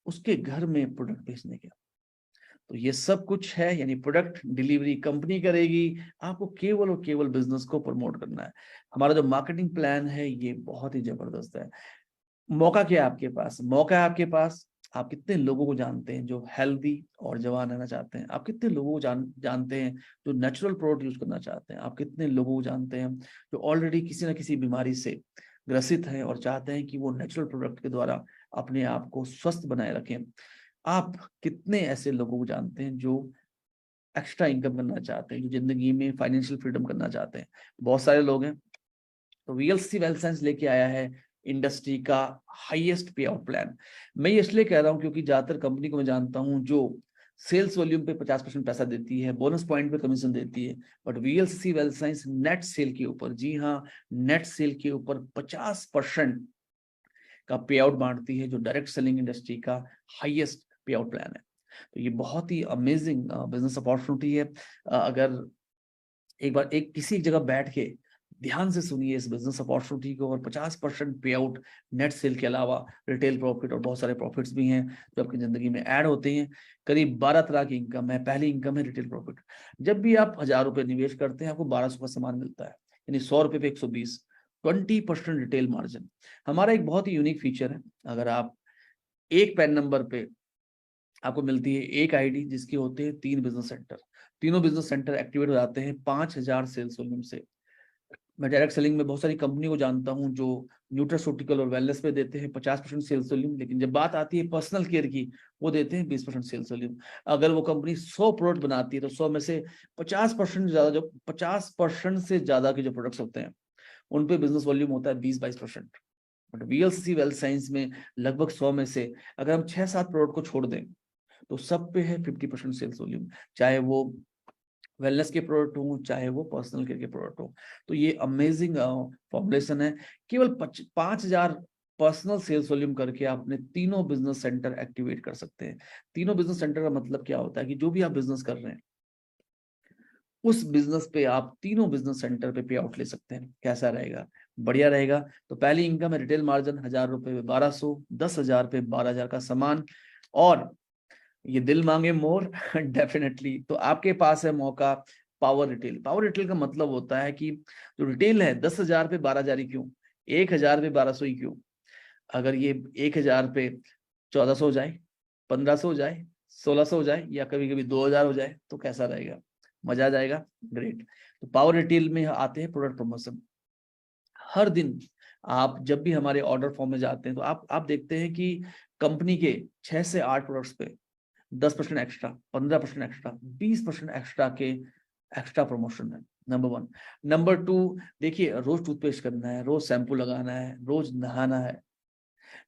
उसके घर में प्रोडक्ट भेजने का। तो ये सब कुछ है, यानी प्रोडक्ट डिलीवरी कंपनी करेगी, आपको केवल और केवल बिजनेस को प्रमोट करना है। हमारा जो मार्केटिंग प्लान है ये बहुत ही जबरदस्त है। मौका क्या है आपके पास? मौका है आपके पास, आप कितने लोगों को जानते हैं जो हेल्दी और जवान रहना चाहते हैं? आप कितने लोगों को जानते हैं जो नेचुरल प्रोडक्ट यूज करना चाहते हैं? आप कितने लोगों को जानते हैं जो ऑलरेडी किसी ना किसी बीमारी से ग्रसित हैं और चाहते हैं कि वो नेचुरल प्रोडक्ट के द्वारा अपने आप को स्वस्थ बनाए रखें? आप कितने ऐसे लोगों को जानते हैं जो एक्स्ट्रा इनकम करना चाहते हैं, जो जिंदगी में फाइनेंशियल फ्रीडम करना चाहते हैं? बहुत सारे लोग हैं। तो वीएलसी वेल्थ साइंस लेके आया है इंडस्ट्री का हाईएस्ट पे आउट प्लान। मैं ये इसलिए कह रहा हूं क्योंकि ज्यादातर कंपनी को मैं जानता हूं जो सेल्स वॉल्यूम पे 50% पैसा देती है, बोनस पॉइंट पे कमीशन देती है, but VLC wealth science net cell के ऊपर, जी हाँ, नेट सेल के ऊपर 50% का पे आउट बांटती है, जो डायरेक्ट सेलिंग इंडस्ट्री का हाईएस्ट पे आउट प्लान है। तो ये बहुत ही अमेजिंग बिजनेस अपॉर्चुनिटी है। अगर एक किसी जगह बैठ के ध्यान से सुनिए इस बिजनेस अपॉर्चुनिटी को, और 50% पे आउट नेट सेल के अलावा रिटेल प्रॉफिट और बहुत सारे प्रॉफिट्स भी हैं जो आपकी जिंदगी में ऐड होते हैं। करीब 12 तरह की इनकम है। पहली इनकम है रिटेल प्रॉफिट। जब भी आप 1000 रुपए निवेश करते हैं आपको 1200 का सामान मिलता है, यानी 100 रुपए पे 120, 20% रिटेल मार्जिन। हमारा एक बहुत ही यूनिक फीचर है, अगर आप एक पैन नंबर पे आपको मिलती है एक आईडी जिसके होते हैं 3 बिजनेस सेंटर, तीनों बिजनेस सेंटर एक्टिवेट हो जाते हैं 5000 सेल्स वॉल्यूम से। मैं डायरेक्ट सेलिंग में बहुत सारी कंपनी को जानता हूं जो न्यूट्रास्यूटिकल और वेलनेस पे देते हैं 50% सेल्स वॉल्यूम, लेकिन जब बात आती है पर्सनल केयर की वो देते हैं 20% सेल्स वॉल्यूम। अगर वो कंपनी 100 प्रोडक्ट बनाती है तो 100 में से 50% से ज्यादा के जो प्रोडक्ट्स होते हैं उन पे बिजनेस वॉल्यूम होता है 20-22%। बट वीएलसीसी वेल्थ साइंस में लगभग 100 में से अगर हम 6-7 प्रोडक्ट को छोड़ दें तो सब पे है 50% सेल्स वॉल्यूम, चाहे वो वेलनेस के प्रोडक्ट हो चाहे वो पर्सनल केयर के प्रोडक्ट हो। तो ये अमेजिंग फॉर्मुलेशन है। केवल 5000 पर्सनल सेल्स वॉल्यूम करके आप अपने तीनों बिजनेस सेंटर एक्टिवेट कर सकते हैं। तीनों बिजनेस सेंटर का मतलब क्या होता है कि जो भी आप बिजनेस कर रहे हैं उस बिजनेस पे आप तीनों बिजनेस सेंटर पे पे आउट ले सकते हैं। कैसा रहेगा? बढ़िया रहेगा। तो पहली इनकम है रिटेल मार्जिन, 1000 रुपए पे 1200, 10,000 पे 12,000 का सामान, और ये दिल मांगे मोर डेफिनेटली। तो आपके पास है मौका पावर रिटेल। पावर रिटेल का मतलब होता है कि जो रिटेल है 10,000 पे 12,000 ही क्यों, 1,000 पे 1200 ही क्यों? अगर ये 1,000 पे 1400 हो जाए, 1500 हो जाए, 1600 हो जाए, या कभी कभी 2000 हो जाए, तो कैसा रहेगा? मजा आ जाएगा। ग्रेट। तो पावर रिटेल में आते हैं प्रोडक्ट प्रमोशन। हर दिन आप जब भी हमारे ऑर्डर फॉर्म में जाते हैं तो आप देखते हैं कि कंपनी के 6 से 8 प्रोडक्ट्स पे 10% एक्स्ट्रा, 15% एक्स्ट्रा, 20% एक्स्ट्रा के एक्स्ट्रा प्रमोशन है। नंबर 1। नंबर 2, देखिए रोज टूथपेस्ट करना है, रोज शैम्पू लगाना है, रोज नहाना है,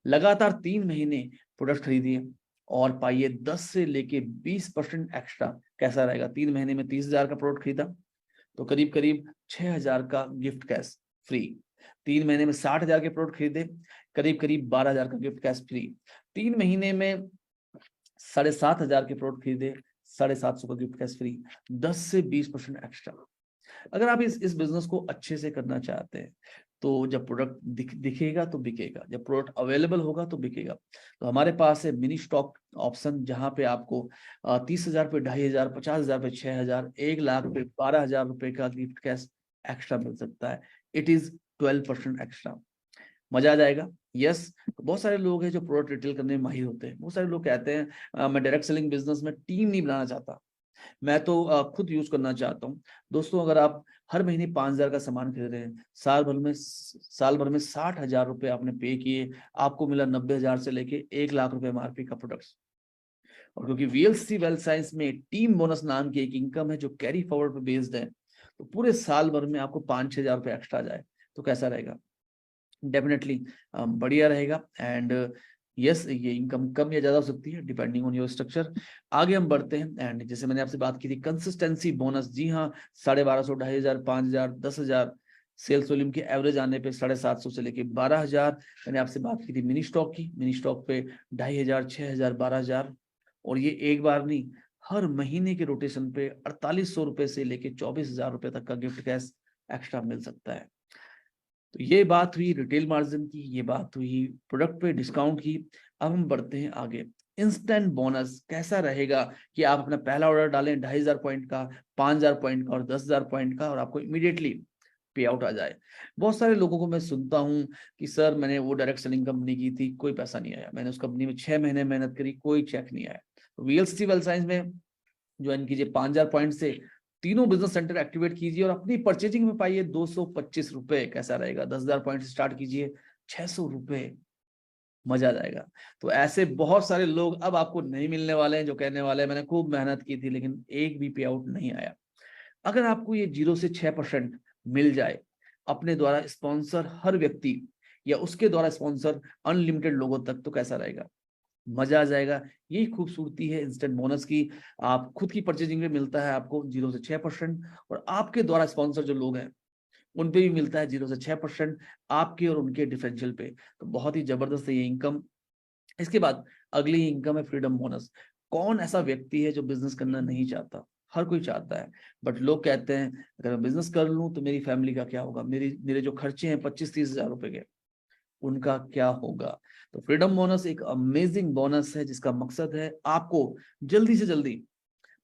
लगातार 3 महीने प्रोडक्ट खरीदिए, और पाइए 10 से लेके 20% एक्स्ट्रा। कैसा रहेगा? 3 महीने में 30,000 का प्रोडक्ट खरीदा तो करीब करीब 6,000 का गिफ्ट कैश फ्री। 3 महीने में 60,000 के प्रोडक्ट खरीदे, करीब करीब 12,000 का गिफ्ट कैश फ्री। 3 महीने में 7,500 के प्रोडक्ट खरीदे, 750 का गिफ्ट कैश फ्री। 10 से 20% एक्स्ट्रा। अगर आप इस बिजनेस को अच्छे से करना चाहते हैं तो जब प्रोडक्ट दिखेगा तो बिकेगा, जब प्रोडक्ट अवेलेबल होगा तो बिकेगा। तो हमारे पास है मिनी स्टॉक ऑप्शन, जहां पे आपको 30,000 पे 2,500, 50,000 पे 6,000, 1,00,000 पे 12,000 रुपए का गिफ्ट कैश एक्स्ट्रा मिल सकता है। It is 12% extra. मजा आ जाएगा। यस, बहुत सारे लोग हैं जो प्रोडक्ट रिटेल करने में माहिर होते हैं। बहुत सारे लोग कहते हैं मैं डायरेक्ट सेलिंग बिजनेस में टीम नहीं बनाना चाहता, मैं तो खुद यूज करना चाहता हूँ। दोस्तों, अगर आप हर महीने 5,000 का सामान खरीद रहे हैं, साल भर में 60,000 रुपए आपने पे किए, आपको मिला 90,000 से लेके 1,00,000 रुपए एमआरपी का प्रोडक्ट्स। और क्योंकि वीएलसी वेल्थ साइंस में टीम बोनस नाम की एक इनकम है जो कैरी फॉरवर्ड पे बेस्ड है, तो पूरे साल भर में आपको 5-6,000 रुपए एक्स्ट्रा जाए तो कैसा रहेगा? डेफिनेटली बढ़िया रहेगा। एंड यस, ये इनकम कम या ज्यादा हो सकती है डिपेंडिंग ऑन योर स्ट्रक्चर। आगे हम बढ़ते हैं। एंड जैसे मैंने आपसे बात की थी कंसिस्टेंसी बोनस, जी हाँ, 1250, 2,500, 5,000, 10,000 सेल्स वॉल्यूम के एवरेज आने पे 750 से लेके 12,000। मैंने आपसे बात की थी मिनी स्टॉक की, मिनी स्टॉक पे 2,500, 6,000, 12,000। और ये एक बार नहीं, हर महीने के रोटेशन पे 4,800 रुपए से लेके 24,000 रुपए तक का गिफ्ट कैश एक्स्ट्रा मिल सकता है। तो ये बात हुई रिटेल मार्जिन की, ये बात हुई प्रोडक्ट पे डिस्काउंट की। अब हम बढ़ते हैं आगे। इंस्टेंट बोनस कैसा रहेगा कि आप अपना पहला ऑर्डर डालें 2,500 पॉइंट का, 5,000 पॉइंट का और 10,000 पॉइंट का, और आपको इमीडिएटली पे आउट आ जाए। बहुत सारे लोगों को मैं सुनता हूं कि सर मैंने वो डायरेक्ट सेलिंग कंपनी की थी, कोई पैसा नहीं आया, मैंने उस कंपनी में 6 महीने मेहनत करी, कोई चेक नहीं आया। तो वीएलसी वेल्थ साइंस में ज्वाइन कीजिए, 5,000 पॉइंट से तीनों बिजनेस सेंटर एक्टिवेट कीजिए और अपनी परचेजिंग में पाइए 225 रुपए। कैसा रहेगा? 10,000 पॉइंट से स्टार्ट कीजिए, 600 रुपए। मजा आ जाएगा। तो ऐसे बहुत सारे लोग अब आपको नहीं मिलने वाले हैं जो कहने वाले हैं मैंने खूब मेहनत की थी लेकिन एक भी पे आउट नहीं आया। अगर आपको ये 0 से 6% मिल जाए अपने द्वारा स्पॉन्सर हर व्यक्ति या उसके द्वारा स्पॉन्सर अनलिमिटेड लोगों तक, तो कैसा रहेगा? मजा आ जाएगा। यही खूबसूरती है इंस्टेंट बोनस की। आप खुद की परचेजिंग में मिलता है आपको 0 से 6%, और आपके द्वारा स्पॉन्सर जो लोग हैं उन पे भी मिलता है 0 से 6%, आपके और उनके डिफरेंशियल पे। तो बहुत ही जबरदस्त है ये इनकम। इसके बाद अगली इनकम है फ्रीडम बोनस। कौन ऐसा व्यक्ति है जो बिजनेस करना नहीं चाहता? हर कोई चाहता है, बट लोग कहते हैं अगर मैं बिजनेस कर लूं तो मेरी फैमिली का क्या होगा, मेरे जो खर्चे हैं 25-30 हजार रुपए के, उनका क्या होगा? तो फ्रीडम बोनस एक अमेजिंग बोनस है जिसका मकसद है आपको जल्दी से जल्दी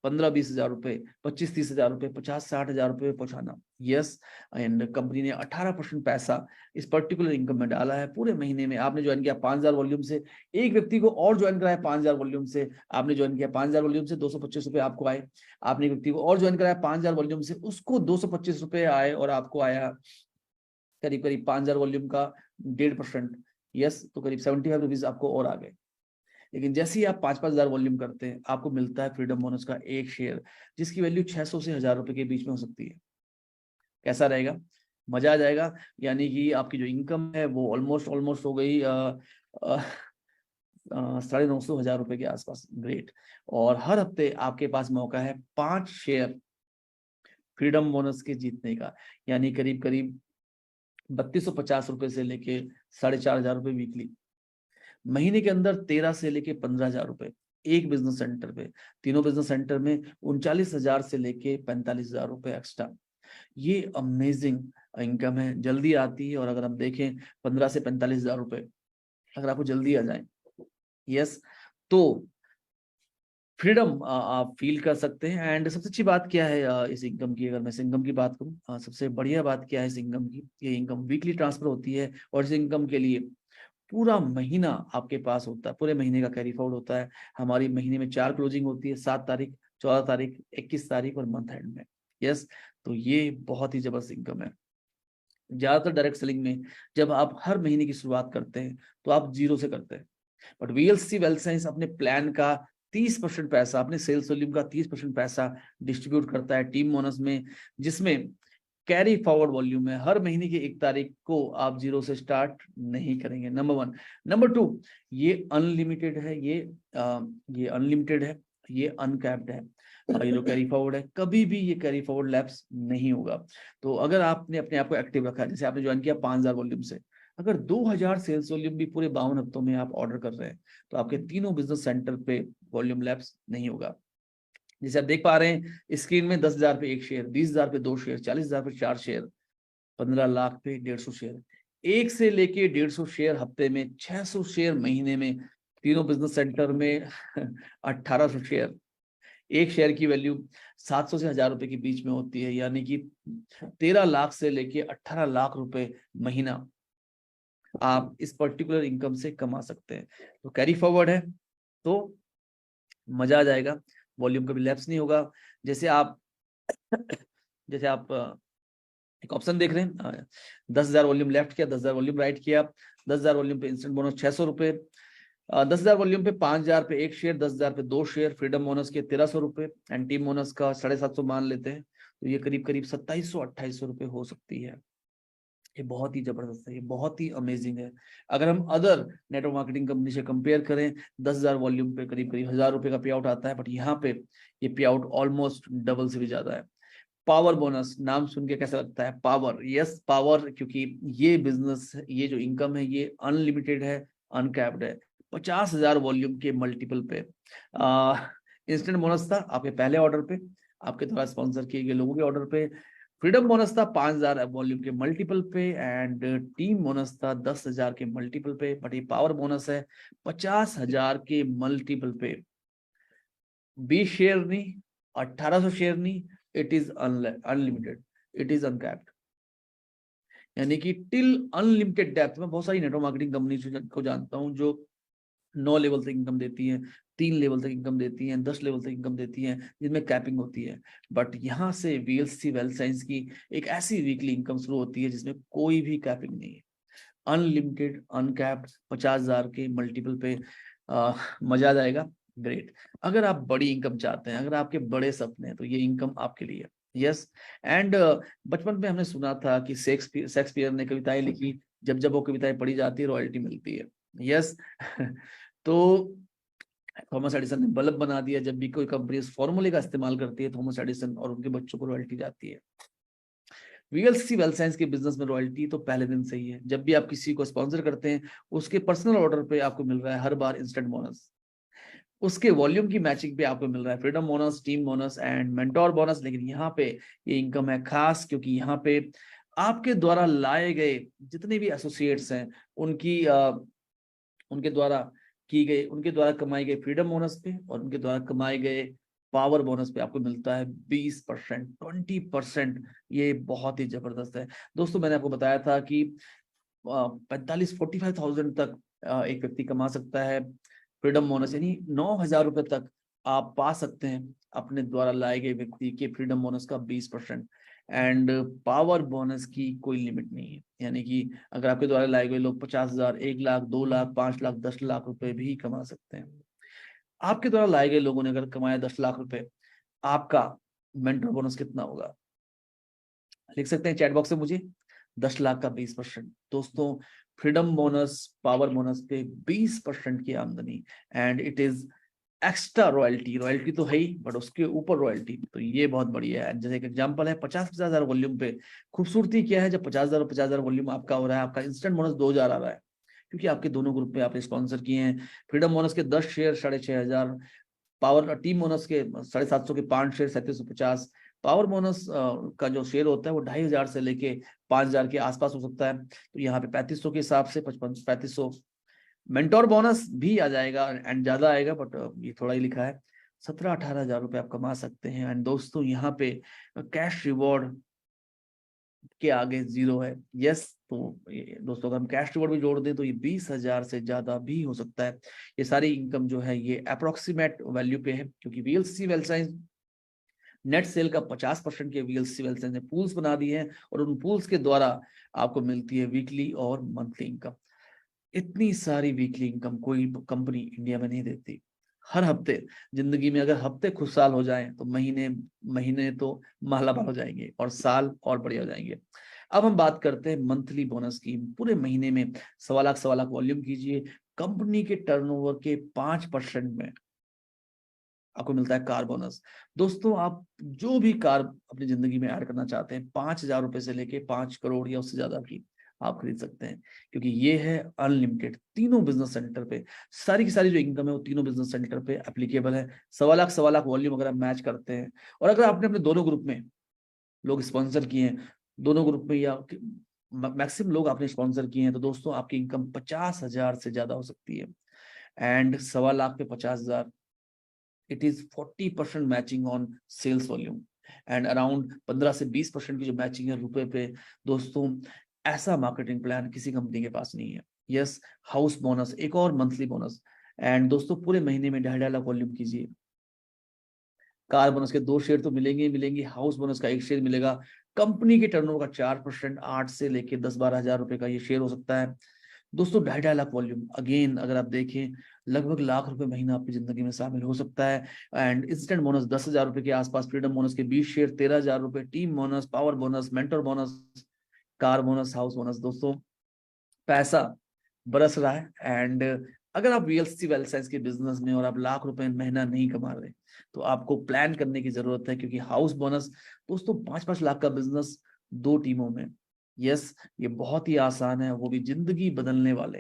15-20 हजार रुपए, 25-30 हजार रुपए, 50-60 हजार रुपए पहुंचाना। यस, एंड कंपनी ने 18% पैसा इस पर्टिकुलर इनकम में डाला है। पूरे महीने में आपने ज्वाइन किया 5,000 वॉल्यूम से, एक व्यक्ति को और ज्वाइन कराया 5,000 वॉल्यूम से, आपने ज्वाइन किया 5,000 वॉल्यूम से 225 रुपए आपको आए। आपने एक व्यक्ति को और ज्वाइन कराया 5,000 वॉल्यूम से, उसको 225 रुपए आए और आपको आया करीब करीब 5,000 वॉल्यूम का 1.5%। यस, तो करीब 75 रुपीज आपको और आ गए। लेकिन जैसे ही आप 5,000 वॉल्यूम करते हैं आपको मिलता है फ्रीडम बोनस का एक शेयर, जिसकी वैल्यू 600 से 1,000 रुपए के बीच में हो सकती है। कैसा रहेगा? मजा आ जाएगा। यानी कि आपकी जो इनकम है वो ऑलमोस्ट हो गई 950 रुपए के आसपास। ग्रेट। और हर हफ्ते आपके पास मौका है 5 शेयर फ्रीडम बोनस के जीतने का, यानी करीब करीब 3,250 रुपए से लेके 4,500 रुपए वीकली। महीने के अंदर 13 से लेके 15,000 रुपए एक बिजनेस सेंटर पे। तीनों बिजनेस सेंटर में 39,000 से लेके 45,000 रुपए एक्स्ट्रा। ये अमेजिंग इनकम है, जल्दी आती है। और अगर हम देखें 15 से 45,000 रुपए अगर आपको जल्दी आ जाए, यस, तो फ्रीडम आप फील कर सकते हैं। एंड सबसे अच्छी बात क्या है इस इनकम की? अगर मैं इस इनकम की बात करूं, सबसे बढ़िया बात क्या है इस इनकम की? ये इनकम वीकली ट्रांसफर होती है और इस इनकम के लिए पूरा महीना आपके पास होता है, पूरे महीने का कैरी फॉरवर्ड होता है। हमारी महीने में 4 क्लोजिंग होती है, 7 तारीख, 14 तारीख, 21 तारीख और मंथ एंड में। यस, तो ये बहुत ही जबरदस्त इनकम है। ज्यादातर डायरेक्ट सेलिंग में जब आप हर महीने की शुरुआत करते हैं तो आप 0 से करते हैं, बट वीएलसी वेल्थ साइंस अपने प्लान का 30% पैसा, अपने सेल्स वॉल्यूम का 30% पैसा डिस्ट्रीब्यूट करता है टीम बोनस में, जिसमें कैरी फॉरवर्ड वॉल्यूम है, हर महीने की 1 तारीख को आप 0 से स्टार्ट नहीं करेंगे, नंबर 1। नंबर 2, ये अनलिमिटेड है, ये अनलिमिटेड है, ये अनकैप्ड है। ये जो कैरी फॉरवर्ड है, कभी भी ये कैरी फॉरवर्ड लैप्स नहीं होगा। तो अगर आपने अपने आप को एक्टिव रखा, जैसे आपने ज्वाइन किया 5000 वॉल्यूम से, अगर 2000 सेल्स वॉल्यूम भी पूरे 52 हफ्तों में आप ऑर्डर कर रहे हैं, तो आपके तीनों बिजनेस सेंटर पे वॉल्यूम लैप्स नहीं होगा। जैसे आप देख पा रहे हैं स्क्रीन में, 10,000 पे 1 शेयर, 20,000 पे 2 शेयर, 40,000 पे 4 शेयर, 15 लाख पे 150 शेयर, 1 से लेके 150 शेयर हफ्ते में, 600 शेयर महीने में, तीनों बिजनेस सेंटर में 1800 शेयर। एक शेयर की वैल्यू 700 से 1000 रुपए के बीच में होती है, यानी कि 13 लाख से लेके 18 लाख रुपए महीना आप इस पर्टिकुलर इनकम से कमा सकते हैं। तो कैरी फॉरवर्ड है तो मजा आ जाएगा, वॉल्यूम कभी लैप्स नहीं होगा। जैसे आप एक ऑप्शन देख रहे हैं, 10,000 वॉल्यूम लेफ्ट किया, 10,000 वॉल्यूम राइट किया, 10,000 वॉल्यूम पे इंस्टेंट बोनस 600 रुपए, 10,000 वॉल्यूम पे 5,000 पे 1 शेयर, 10,000 पे 2 शेयर, फ्रीडम बोनस के 1300 रुपए एंड टीम बोनस का 750 मान लेते हैं, तो ये करीब करीब 2700-2800 रुपए हो सकती है। ये बहुत ही जबरदस्त है, ये बहुत ही अमेजिंग है। अगर हम अदर नेटवर्क मार्केटिंग कंपनी से कंपेयर करें, 10,000 वॉल्यूम पे करीब करीब 1000 रुपए का पे आउट आता है, बट यहाँ पे ये पे आउट ऑलमोस्ट डबल से भी ज्यादा है। पावर बोनस, नाम सुन के कैसा लगता है? पावर, यस पावर, क्योंकि ये बिजनेस, ये जो इनकम है ये अनलिमिटेड है, अनकैप्ड है। 50,000 वॉल्यूम के मल्टीपल पे इंस्टेंट बोनस था आपके पहले ऑर्डर पे, आपके द्वारा स्पॉन्सर किए गए लोगों के ऑर्डर पे। फ्रीडम बोनस था 5,000 वॉल्यूम के मल्टीपल पे एंड टीम बोनस था 10,000 के मल्टीपल पे, बट ये पावर बोनस है 50,000 के मल्टीपल पे। 20 शेयर नहीं, 1800 शेयर नहीं, it is unlimited, it is uncapped, यानी कि टिल अनलिमिटेड डेप्थ। में बहुत सारी नेटवर्क मार्केटिंग कंपनी को जानता हूं जो 9 लेवल तक इनकम देती है, 3 लेवल तक इनकम देती हैं, 10 लेवल तक इनकम देती हैं, जिनमें कैपिंग होती है। बट यहाँ से वीएलसी वेल्थ साइंस की एक ऐसी वीकली इनकम शुरू होती है जिसमें कोई भी कैपिंग नहीं है, अनलिमिटेड, अनकैप्ड, 50,000 के मल्टीपल पे। मजा आ जाएगा, ग्रेट। अगर आप बड़ी इनकम चाहते हैं, अगर आपके बड़े सपने हैं, तो ये इनकम आपके लिए। यस एंड बचपन में हमने सुना था कि शेक्सपियर ने कविताएं लिखी, जब जब वो कविताएं पढ़ी जाती है रॉयल्टी मिलती है। यस तो थॉमस एडिसन ने बल्ब बना दिया, जब भी कोई कंपनी इस फॉर्मूले का इस्तेमाल करती है, थॉमस एडिसन और उनके बच्चों को रॉयल्टी जाती है। वीएलसी वेल्थ साइंस के बिजनेस में रॉयल्टी तो पहले दिन से ही है। जब भी आप किसी को स्पॉन्सर करते हैं, उसके पर्सनल ऑर्डर पे आपको मिल रहा है हर बार इंस्टेंट बोनस, उसके वॉल्यूम की मैचिंग पे आपको मिल रहा है freedom bonus, team bonus and mentor bonus. लेकिन यहाँ पे ये इनकम है खास, क्योंकि यहाँ पे आपके द्वारा लाए गए जितने भी एसोसिएट्स हैं, उनके द्वारा कमाई गई फ्रीडम बोनस पे और उनके द्वारा कमाए गए पावर बोनस पे आपको मिलता है 20%, 20%। ये बहुत ही जबरदस्त है दोस्तों। मैंने आपको बताया था कि 45,000 तक एक व्यक्ति कमा सकता है फ्रीडम बोनस, यानी 9,000 रुपए तक आप पा सकते हैं अपने द्वारा लाए गए व्यक्ति के फ्रीडम बोनस का 20%। एंड पावर बोनस की कोई लिमिट नहीं है, यानी कि अगर आपके द्वारा लाए गए लोग 50,000, 1 लाख, 2 लाख, 5 लाख, 10 लाख रुपए भी कमा सकते हैं। आपके द्वारा लाए गए लोगों ने अगर कमाया 10 लाख रुपए, आपका मेंटर बोनस कितना होगा? लिख सकते हैं चैट बॉक्स में मुझे, 10 लाख का 20%। दोस्तों फ्रीडम बोनस, पावर बोनस पे 20% की आमदनी, and it is extra royalty. Royalty तो है ही, बट उसके ऊपर रॉयल्टी, तो ये बहुत बढ़िया है। जैसे एक एग्जांपल है 50,000 वॉल्यूम पे, खूबसूरती क्या है, जब 50,000 वॉल्यूम आपका हो रहा है, आपका इंस्टेंट बोनस 2,000 आ रहा है, क्योंकि आपके दोनों ग्रुप पे आपने स्पॉन्सर किए हैं। फ्रीडम बोनस के 10 शेयर 6,500, पावर टीम बोनस के 750 के 5 शेयर 3750। पावर बोनस का जो शेयर होता है वो 2,500 से लेके 5,000 के आसपास हो सकता है, तो यहाँ पे 3500 के हिसाब से 3500। मेंटोर बोनस भी आ जाएगा एंड ज्यादा आएगा, बट ये थोड़ा ही लिखा है, 17-18 हजार रुपए आप कमा सकते हैं। एंड दोस्तों यहाँ पे कैश रिवॉर्ड के आगे 0 है। यस, तो दोस्तों अगर हम कैश रिवॉर्ड भी जोड़ दें तो ये 20,000 से ज्यादा भी हो सकता है। ये सारी इनकम जो है ये अप्रोक्सीमेट वैल्यू पे है, क्योंकि VLC wealth science net cell का 50% के वीएलसी वेल्थ साइंस ने पूल्स बना दिए हैं, और उन पूल्स के द्वारा आपको मिलती है वीकली और मंथली इनकम। इतनी सारी वीकली इनकम कोई कंपनी इंडिया में नहीं देती। हर हफ्ते जिंदगी में अगर हफ्ते खुशहाल हो जाएं तो महीने महीने तो मालामाल हो जाएंगे और साल और बढ़िया हो जाएंगे। अब हम बात करते हैं मंथली बोनस की। पूरे महीने में 1.25 लाख वॉल्यूम कीजिए, कंपनी के टर्नओवर के 5% में आपको मिलता है कार बोनस। दोस्तों आप जो भी कार अपनी जिंदगी में ऐड करना चाहते हैं, 5,000 रुपए से लेके 5 करोड़ या उससे ज्यादा की आप खरीद सकते हैं, क्योंकि ये है अनलिमिटेड। तीनों बिजनेस सेंटर पे सारी की सारी जो इनकम है वो तीनों बिजनेस सेंटर पे एप्लीकेबल है। 1.25 लाख वॉल्यूम अगर आप मैच करते हैं, और अगर आपने अपने दोनों ग्रुप में लोग स्पॉन्सर किए हैं, दोनों ग्रुप में या मैक्सिमम लोग आपने स्पॉन्सर किए हैं, तो दोस्तों आपकी इनकम 50,000 से ज्यादा हो सकती है। एंड 1.25 लाख पे 50,000, it is 40% matching on sales volume, and around 15 से 20% की जो मैचिंग है रुपए पे। दोस्तों ऐसा मार्केटिंग प्लान किसी कंपनी के पास नहीं है। यस, हाउस बोनस एक और मंथली बोनस। एंड दोस्तों पूरे महीने में 2.5 लाख वॉल्यूम कीजिए, कार बोनस के 2 शेयर तो मिलेंगे ही मिलेंगे, हाउस बोनस का 1 शेयर मिलेगा, कंपनी के टर्नओवर का 4%, 8 से लेके 10-12 हजार रुपए का ये शेयर हो सकता है। दोस्तों 2.5 लाख वॉल्यूम, अगेन अगर आप देखें लगभग लाख रुपए महीना आपकी जिंदगी में शामिल हो सकता है। एंड इंस्टेंट बोनस 10,000 रुपए के आसपास, फ्रीडम बोनस के 20 शेयर 13,000 रुपए, team bonus, power bonus, mentor bonus, car bonus, house bonus. दोस्तों पैसा बरस रहा है। एंड अगर आप वीएलसी वेल्थ साइंस के बिजनेस में और आप लाख रुपए महीना नहीं कमा रहे, तो आपको प्लान करने की जरूरत है, क्योंकि हाउस बोनस दोस्तों 5-5 लाख का बिजनेस 2 टीमों में, यस ये बहुत ही आसान है, वो भी जिंदगी बदलने वाले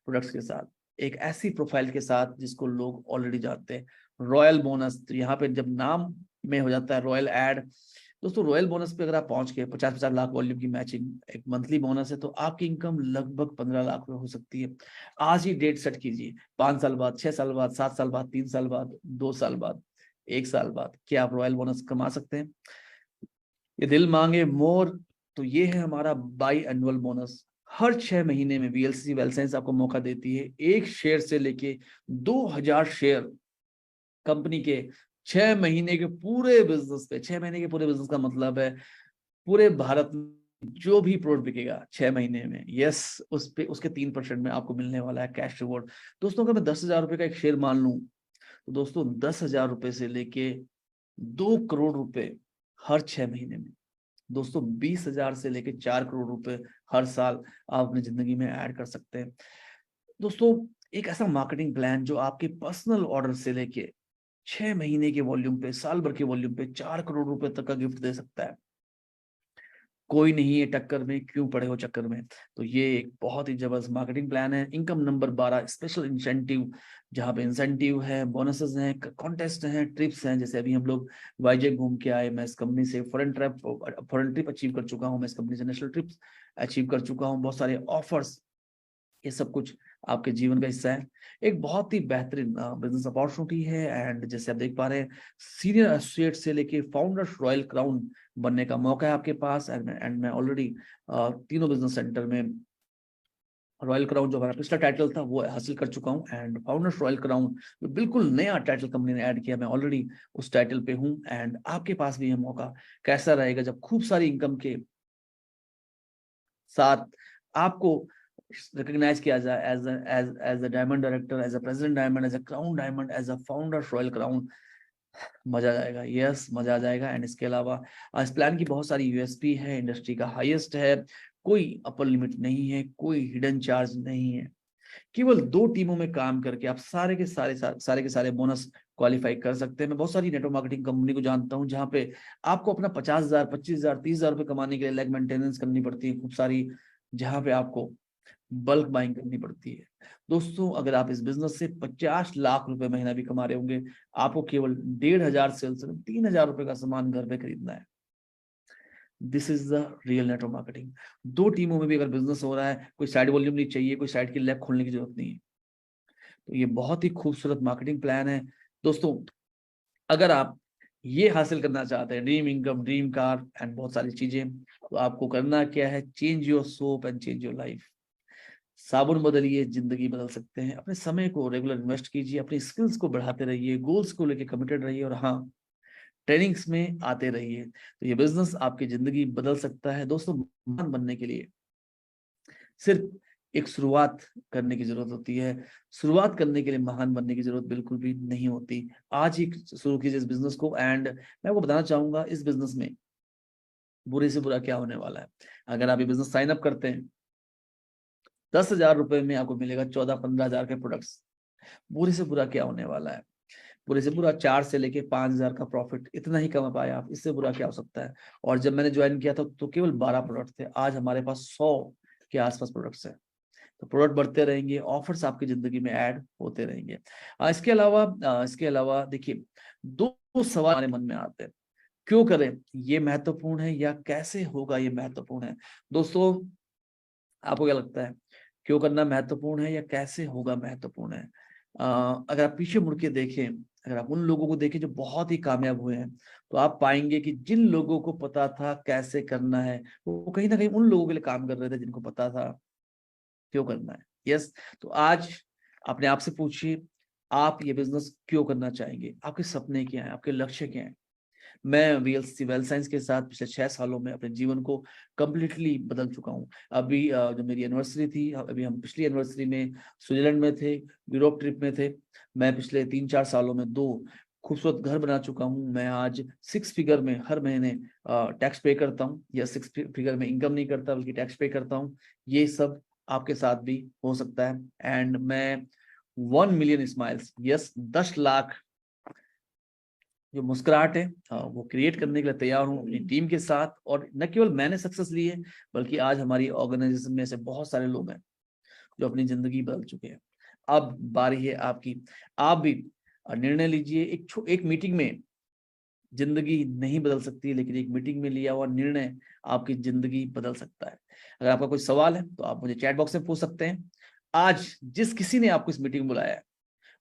प्रोडक्ट्स के साथ, एक ऐसी प्रोफाइल के साथ जिसको लोग ऑलरेडी जानते हैं। रॉयल बोनस, तो यहाँ पे जब नाम में हो जाता है रॉयल एड, दोस्तों रॉयल बोनस पे अगर आप पहुंच के 50-50 लाख वॉल्यूम की मैचिंग एक मंथली बोनस है, तो आपकी इनकम लगभग 15 लाख रुपए हो सकती है। आज ही डेट सेट कीजिए, 5 साल बाद, 6 साल बाद, 7 साल बाद, 3 साल बाद, 2 साल बाद, 1 साल बाद क्या आप रॉयल बोनस कमा सकते हैं? ये दिल मांगे मोर, तो ये है हमारा बाई एनुअल बोनस। हर 6 महीने में वीएलसी वेल्थ साइंस आपको मौका देती है 1 शेयर से लेके 2,000 शेयर कंपनी के 6 महीने के पूरे बिजनेस पे। 6 महीने के पूरे बिजनेस का मतलब है पूरे भारत में जो भी प्रोडक्ट बिकेगा 6 महीने में, यस उस पे उसके 3% में आपको मिलने वाला है कैश रिवॉर्ड। दोस्तों अगर मैं 10,000 रुपए का एक शेयर मान लूं, तो दोस्तों 10,000 रुपए से लेके 2 करोड़ रुपए हर 6 महीने में, दोस्तों 20,000 से लेके 4 करोड़ रुपए हर साल आप अपनी जिंदगी में ऐड कर सकते हैं। दोस्तों एक ऐसा मार्केटिंग प्लान जो आपके पर्सनल ऑर्डर से लेके 6 महीने के वॉल्यूम पे, साल भर के वॉल्यूम पे 4 करोड़ रुपए तक का गिफ्ट दे सकता है। कोई नहीं है टक्कर में, क्यों पड़े हो चक्कर में। तो ये एक बहुत ही जबरदस्त मार्केटिंग प्लान है। इनकम नंबर 12, स्पेशल इंसेंटिव, जहाँ पे इंसेंटिव है, बोनसेस हैं, कॉन्टेस्ट हैं, ट्रिप्स हैं। जैसे अभी हम लोग वाईजेक घूम के आए, मैं इस कंपनी से फॉरेन ट्रिप अचीव कर चुका हूँ, मैं इस कंपनी से नेशनल ट्रिप्स अचीव कर चुका हूँ, बहुत सारे ऑफर्स, ये सब कुछ आपके जीवन का हिस्सा है। एक बहुत ही बेहतरीन बिजनेस अपॉर्चुनिटी है। एंड जैसे आप देख पा रहे हैं, सीनियर एसोसिएट से लेके फाउंडर्स रॉयल क्राउन बनने का मौका है आपके पास। एंड मैं ऑलरेडी तीनों बिजनेस सेंटर में रॉयल क्राउन जो हमारा पिछला टाइटल था वो हासिल कर चुका हूँ, एंड फाउंडर्स रॉयल क्राउन जो बिल्कुल नया टाइटल कंपनी ने ऐड किया, मैं ऑलरेडी उस टाइटल पे हूँ। एंड आपके पास भी है मौका। कैसा रहेगा जब खूब सारी इनकम के साथ आपको रिकॉग्नाइज किया जाए as as a diamond director, as a president diamond, as a crown diamond, as a founder royal crown. मजा आ जाएगा, यस मजा आ जाएगा। एंड इसके अलावा इस प्लान की बहुत सारी यूएसपी है, इंडस्ट्री का हाईएस्ट है, कोई अपर लिमिट नहीं है, कोई हिडन चार्ज नहीं है। केवल 2 टीमों में काम करके आप सारे के सारे बोनस क्वालिफाई कर सकते हैं। मैं बहुत सारी नेटवर्क मार्केटिंग कंपनी को जानता हूं जहां पे आपको अपना 50,000, 25,000, 30,000 रुपए कमाने के लिए लैग मेंटेनेंस करनी पड़ती है खूब सारी, जहां पे आपको बल्क बाइंग करनी पड़ती है। दोस्तों अगर आप इस बिजनेस से 50 लाख रुपए महीना भी कमा रहे होंगे, आपको केवल 1,500 सेल्स से 3,000 रुपए का सामान घर पे खरीदना है। This is the real network marketing. 2 टीमों में भी अगर बिजनेस हो रहा है, कोई साइड वॉल्यूम नहीं चाहिए, कोई साइड की लैब खोलने की जरूरत नहीं है। तो ये बहुत ही खूबसूरत मार्केटिंग प्लान है। दोस्तों अगर आप ये हासिल करना चाहते हैं, dream income, dream car and बहुत सारी चीजें, तो आपको करना क्या है, change your soap and change your life. साबुन बदलिए, जिंदगी बदल सकते हैं। अपने समय को रेगुलर इन्वेस्ट कीजिए, अपनी स्किल्स को बढ़ाते रहिए, गोल्स को लेकर कमिटेड रहिए, और हाँ ट्रेनिंग्स में आते रहिए। तो ये बिजनेस आपकी जिंदगी बदल सकता है। दोस्तों महान बनने के लिए सिर्फ एक शुरुआत करने की जरूरत होती है। शुरुआत करने के लिए महान बनने की जरूरत बिल्कुल भी नहीं होती। आज ही शुरू कीजिए इस बिजनेस को। एंड मैं आपको बताना चाहूंगा इस बिजनेस में बुरे से बुरा क्या होने वाला है। अगर आप ये बिजनेस साइन अप करते हैं, 10,000 रुपए में आपको मिलेगा 14-15 हजार के प्रोडक्ट्स। बुरे से बुरा क्या होने वाला है? बुरे से बुरा 4 से लेके 5,000 का प्रॉफिट, इतना ही कमा पाए आप। इससे बुरा क्या हो सकता है? और जब मैंने ज्वाइन किया था तो केवल 12 प्रोडक्ट थे, आज हमारे पास 100 के आसपास प्रोडक्ट्स हैं। तो प्रोडक्ट बढ़ते रहेंगे, ऑफर्स आपकी जिंदगी में ऐड होते रहेंगे। इसके अलावा देखिए, दो सवाल हमारे मन में आते हैं। क्यों करें ये महत्वपूर्ण है, या कैसे होगा ये महत्वपूर्ण है। दोस्तों, आपको क्या लगता है, क्यों करना महत्वपूर्ण है या कैसे होगा महत्वपूर्ण है? अगर आप पीछे मुड़ के देखें, अगर आप उन लोगों को देखें जो बहुत ही कामयाब हुए हैं, तो आप पाएंगे कि जिन लोगों को पता था कैसे करना है, वो कहीं ना कहीं उन लोगों के लिए काम कर रहे थे जिनको पता था क्यों करना है। यस। तो आज अपने आप से पूछिए, आप ये बिजनेस क्यों करना चाहेंगे? आपके सपने क्या हैं? आपके लक्ष्य क्या हैं? मैं वीएलसी वेल साइंस के साथ पिछले 6 सालों में अपने जीवन को कंप्लीटली बदल चुका हूँ। अभी जो मेरी एनिवर्सरी थी, अभी हम पिछली एनिवर्सरी में स्विट्जरलैंड में थे, यूरोप ट्रिप में थे। मैं पिछले 3-4 सालों में 2 खूबसूरत घर बना चुका हूँ। मैं आज 6 फिगर में हर महीने टैक्स पे करता हूँ, या 6 फिगर में इनकम नहीं करता बल्कि टैक्स पे करता हूँ। ये सब आपके साथ भी हो सकता है। एंड मैं 1 मिलियन स्माइल्स, यस 10 लाख जो मुस्कुराहट है, वो क्रिएट करने के लिए तैयार हूँ अपनी टीम के साथ। और न केवल मैंने सक्सेस ली है, बल्कि आज हमारी ऑर्गेनाइजेशन में से बहुत सारे लोग हैं जो अपनी जिंदगी बदल चुके हैं। अब बारी है आपकी। आप भी निर्णय लीजिए। एक मीटिंग में जिंदगी नहीं बदल सकती, लेकिन एक मीटिंग में लिया हुआ निर्णय आपकी जिंदगी बदल सकता है। अगर आपका कोई सवाल है तो आप मुझे चैट बॉक्स में पूछ सकते हैं। आज जिस किसी ने आपको इस मीटिंग में बुलाया है,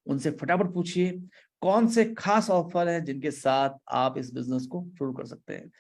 उनसे फटाफट पूछिए कौन से खास ऑफर हैं जिनके साथ आप इस बिजनेस को शुरू कर सकते हैं।